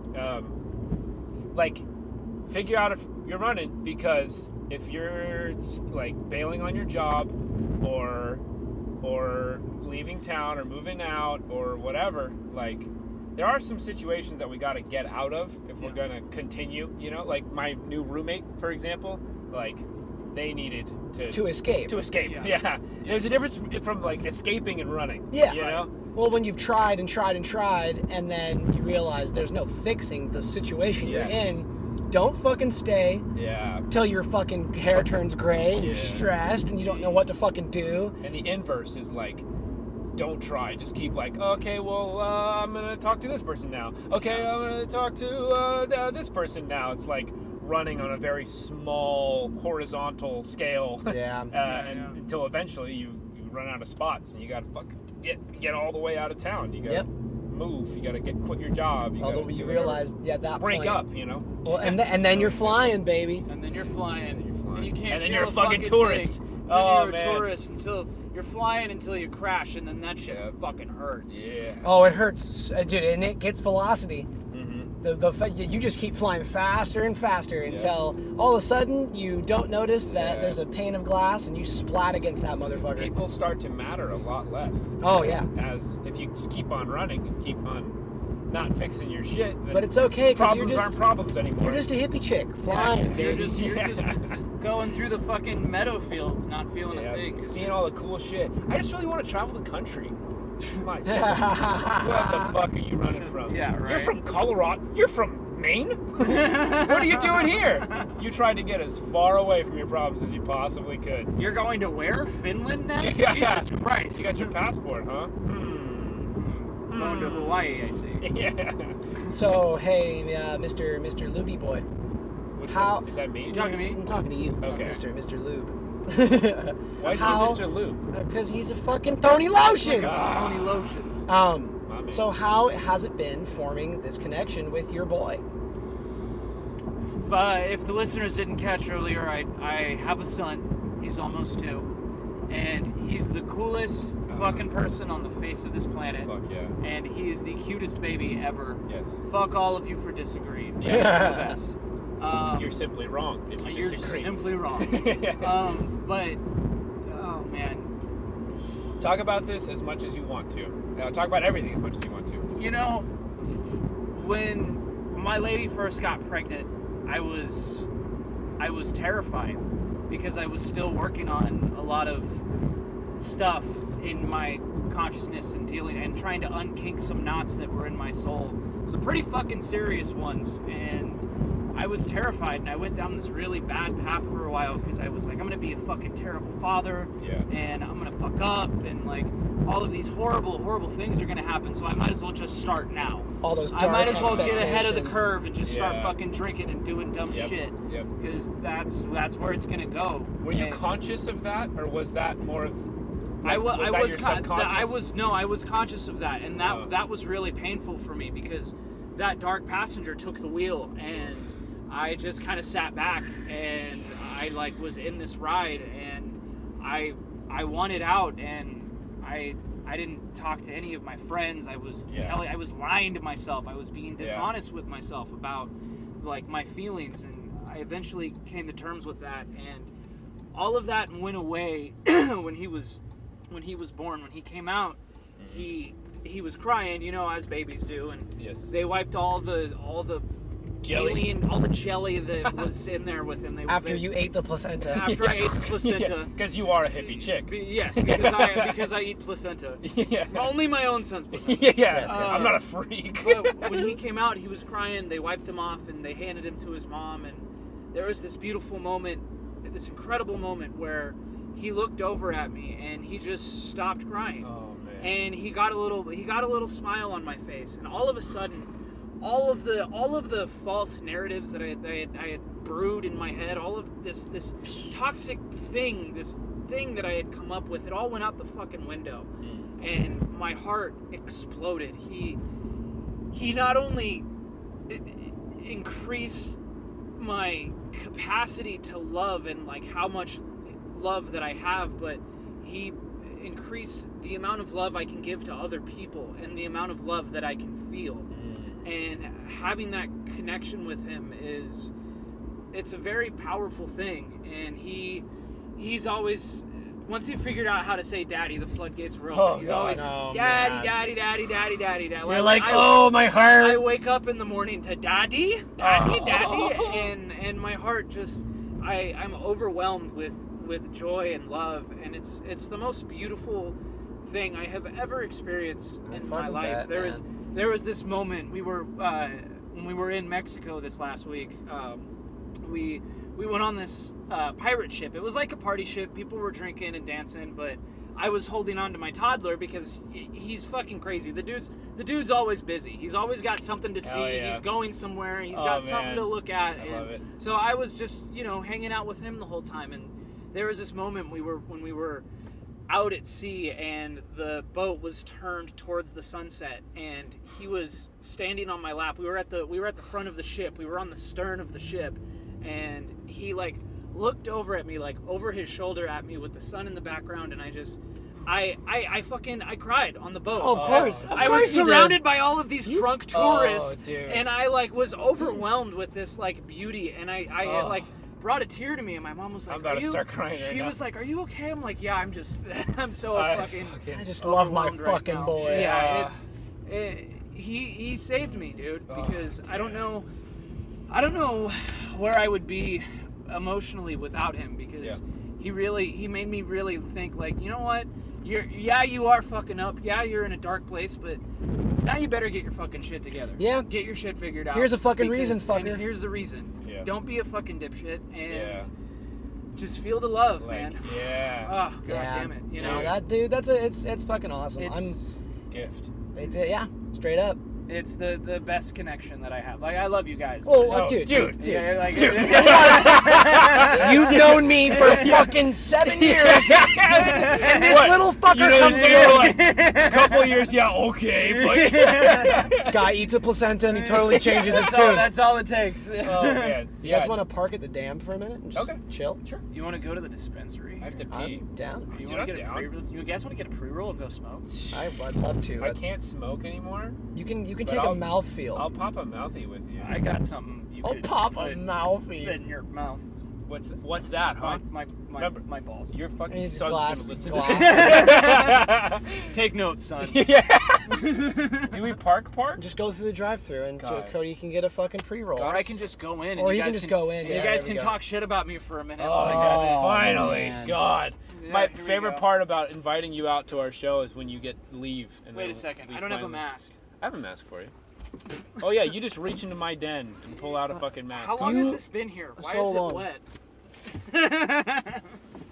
like, figure out if you're running, because if you're like bailing on your job, or leaving town, or moving out, or whatever, like, there are some situations that we got to get out of if we're gonna continue. You know, like my new roommate, for example, like, they needed to escape. Yeah. There's a difference from like escaping and running. Yeah. You know? Well, when you've tried and tried and tried, and then you realize there's no fixing the situation you're in, don't fucking stay. Yeah. Till your fucking hair turns gray and you're stressed and you don't know what to fucking do. And the inverse is like, don't try. Just keep like, okay, well, I'm gonna talk to this person now. Okay, I'm gonna talk to this person now. It's like running on a very small horizontal scale. Yeah. Until eventually you run out of spots and you gotta fucking get all the way out of town. You gotta move. You gotta quit your job. Although you realize, that break point, up, you know. Well, and then you're flying, baby. And then you're flying. And you can't. And then feel you're a fucking tourist. Thing. Oh, you're man. a tourist until you're flying until you crash, and then that shit fucking hurts. Yeah. Oh, it hurts, dude, and it gets velocity. Mm-hmm. You just keep flying faster and faster until all of a sudden you don't notice that there's a pane of glass and you splat against that motherfucker. People start to matter a lot less. Oh yeah. As if you just keep on running and keep on not fixing your shit. But it's okay because problems aren't problems anymore. You're just a hippie chick flying. You're just going through the fucking meadow fields, not feeling a thing. Seeing all the cool shit. I just really want to travel the country. Come on, what the fuck are you running from? Yeah, right. You're from Colorado. You're from Maine? What are you doing here? You tried to get as far away from your problems as you possibly could. You're going to where? Finland next? Yeah. Jesus Christ. You got your passport, huh? Going to Hawaii, I see. Yeah. So, hey, Mr. Lubey boy. Which How- one is that me? You talking to me? I'm talking to you, Okay. Mr. Lube. Why is he Mr. Lube? Because he's a fucking Tony Lotions. Tony Lotions. My man. So how has it been forming this connection with your boy? If the listeners didn't catch earlier, I have a son. He's almost 2. And he's the coolest fucking person on the face of this planet. Fuck yeah. And he's the cutest baby ever. Yes. Fuck all of you for disagreeing. Yeah. He's the best. You're simply wrong if you You're disagree. simply wrong. But, oh man. Talk about this as much as you want to. Talk about everything as much as you want to. You know, when my lady first got pregnant, I was terrified because I was still working on a lot of stuff in my consciousness and trying to unkink some knots that were in my soul. Some pretty fucking serious ones, and I was terrified, and I went down this really bad path for a while because I was like, I'm gonna be a fucking terrible father, and I'm gonna fuck up, and like all of these horrible things are gonna happen, so I might as well just start now. All those dark I might as well get ahead of the expectations. curve and just start fucking drinking and doing dumb shit. Yep. Because that's where it's gonna go. Were you conscious of that, or was that more of? I was conscious of that, and that was really painful for me because that dark passenger took the wheel, and I just kind of sat back, and I like was in this ride, and I wanted out, and I didn't talk to any of my friends. I was I was lying to myself. I was being dishonest with myself about like my feelings, and I eventually came to terms with that, and all of that went away when he was born. When he came out, he was crying, you know, as babies do, and Yes. they wiped all the Jelly. all the jelly that was in there with him. After you ate the placenta. After I ate the placenta. Because you are a hippie chick. Yes, because I eat placenta. Yeah. Only my own son's placenta. Yeah. Yes, I'm not a freak. But when he came out, he was crying. They wiped him off and they handed him to his mom. And there was this beautiful moment, this incredible moment where he looked over at me and he just stopped crying. Oh man. And he got a little smile on my face. And all of a sudden, all of the false narratives that I had brewed in my head, all of this toxic thing, this thing that I had come up with, it all went out the fucking window. And my heart exploded. He not only increased my capacity to love and like how much love that I have, but he increased the amount of love I can give to other people and the amount of love that I can feel. And having that connection with him it's a very powerful thing. And he's always, once he figured out how to say daddy, the floodgates were open. He's always daddy, daddy, daddy, daddy, daddy, daddy. You're like, oh, my heart. I wake up in the morning to daddy, and my heart just, I'm overwhelmed with joy and love, and it's the most beautiful thing I have ever experienced in my life. There was this moment, we were when we were in Mexico this last week, we went on this pirate ship. It was like a party ship. People were drinking and dancing, but I was holding on to my toddler because he's fucking crazy. The dude's always busy. He's always got something to see. Yeah. He's going somewhere. He's got something to look at. I love it. So I was just, hanging out with him the whole time. And there was this moment when we were out at sea and the boat was turned towards the sunset and he was standing on my lap. We were at the front of the ship. We were on the stern of the ship, and he like looked over at me, like over his shoulder at me with the sun in the background, and I cried on the boat. Oh, of course. I was surrounded by all of these drunk tourists, dude. and I like was overwhelmed with this like beauty, and I like brought a tear to me, and my mom was like, I'm about to start crying right She now. was like, "Are you okay?" I'm like, "Yeah, I'm just, I'm so I just love my overwhelmed right fucking now." boy. Yeah, he saved me, dude, because I don't know where I would be emotionally without him, because he made me really think, like, you know what? You are fucking up. Yeah, you're in a dark place, but now you better get your fucking shit together. Yeah. Get your shit figured out. Here's the fucking reasons, fucker. And here's the reason. Yeah. Don't be a fucking dipshit, and just feel the love, man. Yeah. Oh, god damn it. You know? No, that dude, it's fucking awesome. It's gift. Straight up. It's the best connection that I have. Like, I love you guys. Well, but- dude. Yeah, like, You've known me for fucking 7 years, and this little fucker comes for like in. a couple years. Yeah, okay. Guy eats a placenta and he totally changes his tune. That's all it takes. Oh man. You guys want to park at the dam for a minute and just Okay. chill? Sure. You want to go to the dispensary? I have to pee. I'm down. You Dude, want I'm to get down. you guys want to get a pre-roll and go smoke? I'd love to. I can't smoke anymore. You can But take a I'll- mouthfeel. I'll pop a mouthy with you. I got something you I'll could pop put a mouthfeel. in your mouth. What's that, huh? Remember, My balls. Your fucking He's son's glass- gonna listen glass. to this. Take notes, son. Do we park? Just go through the drive-through and God. Cody can get a fucking pre-roll. Or I can just go in, and Or you you can guys just go in, and yeah, you guys there we can go. talk shit about me for a minute. Oh, while I guys finally, man. God. Yeah, My here we favorite go. part about inviting you out to our show is when you get leave. And Wait then a second. we I don't have a finally- mask. I have a mask for you. Oh yeah, you just reach into my den and pull out a fucking mask. How long You- has this been here? Why so is long. it wet?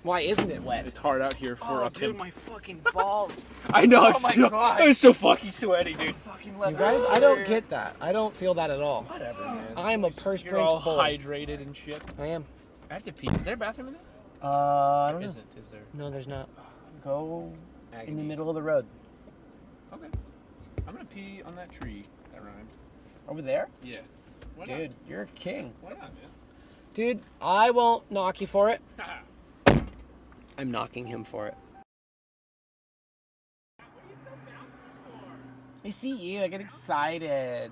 Why isn't it wet? It's hard out here for Oh, a dude, pimp. my fucking balls. I know. Oh my God. I'm so fucking sweaty, dude. Fucking You leather. guys, I don't get that. I don't feel that at all. Whatever, man. I am a You're perspirant all bull. hydrated and shit. I am. I have to pee. Is there a bathroom in there? I don't know. Is there? No, there's not. Go in Agony. the middle of the road. Okay. I'm gonna pee on that tree. That rhymed. Over there? Yeah. Why Dude, you're a king. not? Why not, man? Dude, I won't knock you for it. I'm knocking him for it. I see you. I get excited.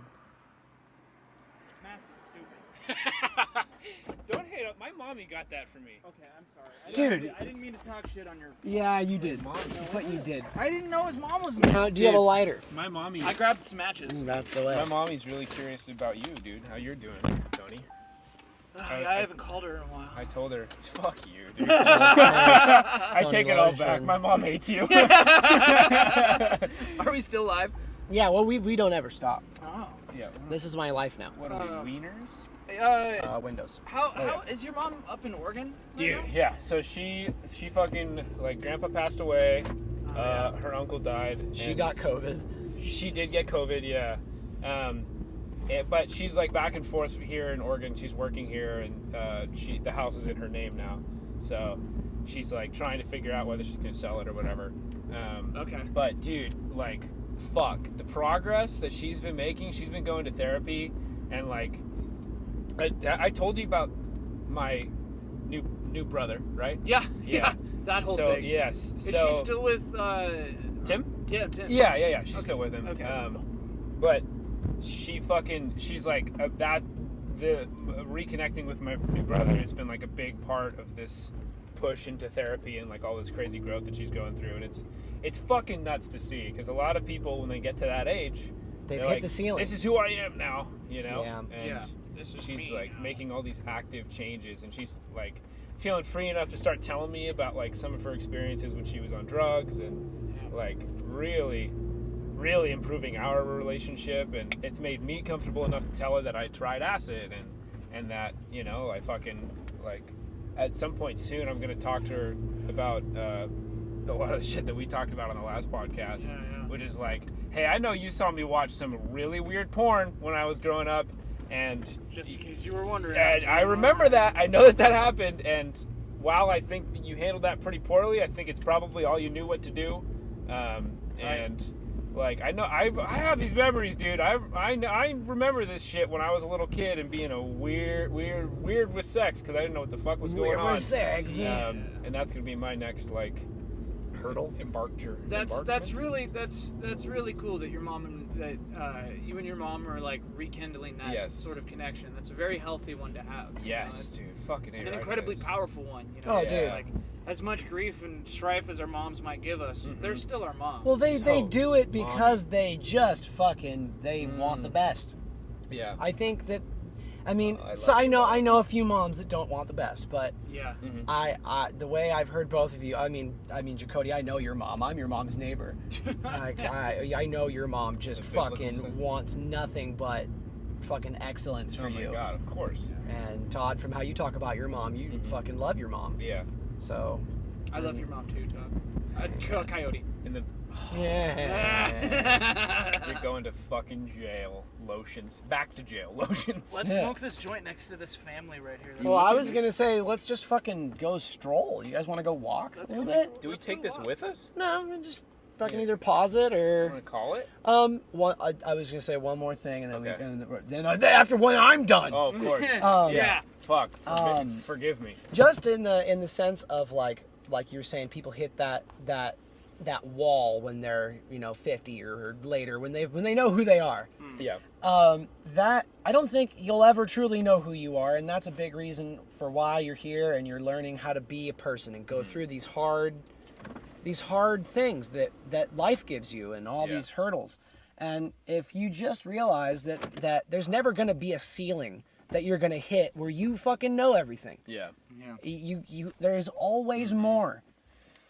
This mask is stupid. Don't hey, my mommy got that for me. Okay, I'm sorry. Dude. I didn't mean to talk shit on your... Yeah, you did. But you did. I didn't know his mom was... Now, do you have a lighter? My mommy... I grabbed some matches. That's the way. My mommy's really curious about you, dude. How you're doing, Tony. I haven't called her in a while. I told her, fuck you, dude. I take it all back. My mom hates you. Are we still live? Yeah, well, we don't ever stop. Oh. Yeah. This is my life now. What are we, wieners? Windows. How is your mom up in Oregon? Dude, yeah. So she fucking, like, grandpa passed away. Her uncle died. She got COVID. She did get COVID, yeah. But she's like back and forth here in Oregon. She's working here, and the house is in her name now. So she's like trying to figure out whether she's gonna sell it or whatever. Okay. But dude, like, fuck the progress that she's been making. She's been going to therapy, and like, I told you about my new brother, right? Yeah. That whole thing. Yes. Is she still with Tim? Yeah, Tim. Yeah. She's still with him. Okay. But she's like the reconnecting with my new brother has been like a big part of this push into therapy and like all this crazy growth that she's going through, and it's fucking nuts to see, because a lot of people when they get to that age, They've they're hit like, the ceiling. This is who I am now, you know. Yeah. And This is she's me like now. making all these active changes, and she's like feeling free enough to start telling me about like some of her experiences when she was on drugs, and like really improving our relationship. And it's made me comfortable enough to tell her that I tried acid, and that, you know, I fucking, like, at some point soon I'm gonna talk to her about a lot of the shit that we talked about on the last podcast, which is like, hey, I know you saw me watch some really weird porn when I was growing up, and Just in case you were wondering. and I remember that. I know that happened, and while I think that you handled that pretty poorly, I think it's probably all you knew what to do. And like, I know I have these memories, dude. I remember this shit when I was a little kid and being a weird with sex, because I didn't know what the fuck was going on. With sex. And that's gonna be my next like Hurdle. That's really cool that your mom and that you and your mom are like rekindling that sort of connection. That's a very healthy one to have. Yes, dude. Fucking and an incredibly powerful one. You know? Oh, dude. Like, as much grief and strife as our moms might give us, they're still our moms. Well, they do it because they just want the best. Yeah. I think that, I mean, I know a few moms that don't want the best, but I the way I've heard both of you, I mean, Jacody, I know your mom. I'm your mom's neighbor. Like, I know your mom just fucking wants nothing but fucking excellence for you. Oh my god, of course. And Todd, from how you talk about your mom, you fucking love your mom. Yeah. So. I love your mom too, Todd. Coyote. Yeah. You're going to fucking jail. Lotions. Back to jail. Lotions. Let's smoke this joint next to this family right here. Well, I was gonna say, let's just fucking go stroll. You guys want to go walk a little bit? Do we take this with us? No, just fucking either pause it or. Want to call it? I was gonna say one more thing, and then then after one, I'm done. Oh, of course. Yeah. Fuck. Forgive me. Just in the sense of like you were saying, people hit that wall when they're 50 or later, when they know who they are. Yeah. That I don't think you'll ever truly know who you are, and that's a big reason for why you're here, and you're learning how to be a person and go through these hard things that life gives you, and all these hurdles. And if you just realize that there's never going to be a ceiling that you're going to hit where you fucking know everything. Yeah. You there's always more.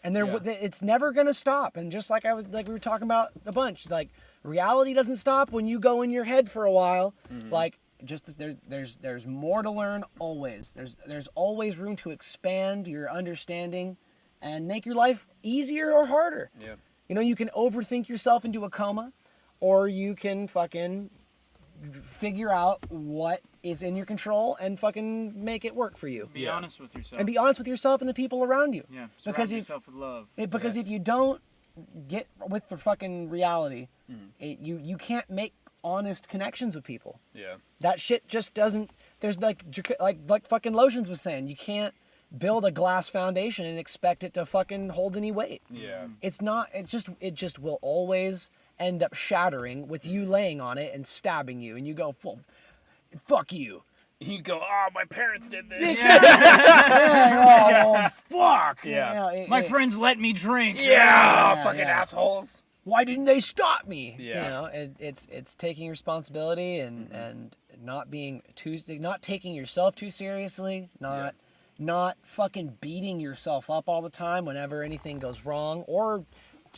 And it's never going to stop. And just like we were talking about a bunch, like, reality doesn't stop when you go in your head for a while. Like, just there's more to learn always. There's always room to expand your understanding and make your life easier or harder. Yeah. You can overthink yourself into a coma, or you can fucking figure out what is in your control and fucking make it work for you. Be honest with yourself. And be honest with yourself and the people around you. Yeah. Surround yourself with love. Because if you don't get with the fucking reality, you can't make honest connections with people. Yeah. That shit just doesn't. There's like fucking Lotions was saying, you can't build a glass foundation and expect it to fucking hold any weight. Yeah. It's not. It just will always end up shattering with you laying on it and stabbing you, and you go, fuck you. you go, oh, my parents did this. Oh, fuck. Yeah. My friends let me drink. Yeah, fucking assholes. Why didn't they stop me? Yeah. You know, it's taking responsibility and not taking yourself too seriously, not fucking beating yourself up all the time whenever anything goes wrong, or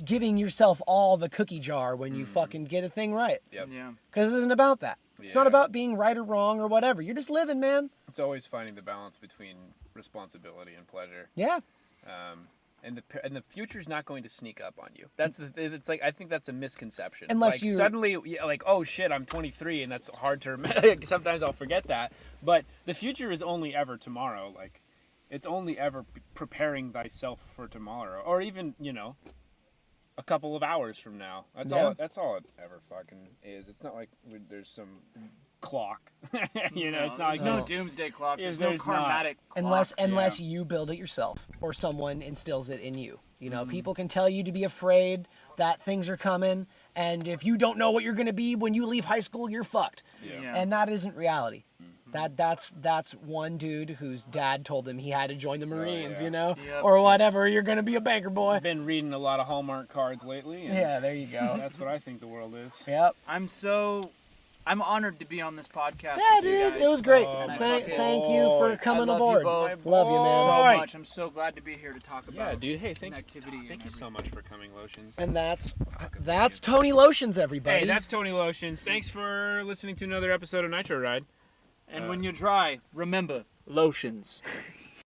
giving yourself all the cookie jar when you fucking get a thing right. Yep. Yeah. Because it isn't about that. It's not about being right or wrong or whatever. You're just living, man. It's always finding the balance between responsibility and pleasure. Yeah. And the future's not going to sneak up on you. It's like, I think that's a misconception. Unless like, you suddenly, like, oh shit, I'm 23 and that's hard to remember. Sometimes I'll forget that. But the future is only ever tomorrow. Like, it's only ever preparing thyself for tomorrow, or even, you know, a couple of hours from now. That's all it ever fucking is. It's not like there's some clock. You know, it's not like no doomsday clock. There's no karmatic clock. Unless you build it yourself or someone instills it in you. You know, people can tell you to be afraid that things are coming, and if you don't know what you're going to be when you leave high school, you're fucked. Yeah. And that isn't reality. That's one dude whose dad told him he had to join the Marines, you know, or whatever. You're gonna be a banker, boy. I've been reading a lot of Hallmark cards lately. And yeah, there you go. That's what I think the world is. Yep. I'm honored to be on this podcast. Yeah, with you dude, guys. it was great. Thank you for coming aboard. Love you both Love you, man. so much. I'm so glad to be here to talk about. Yeah, dude. Hey, thank you so much for coming, Lotions. And that's Tony Lotions, everybody. Hey, that's Tony Lotions. Thanks for listening to another episode of Nitro Ride. And when you're dry, remember, lotions.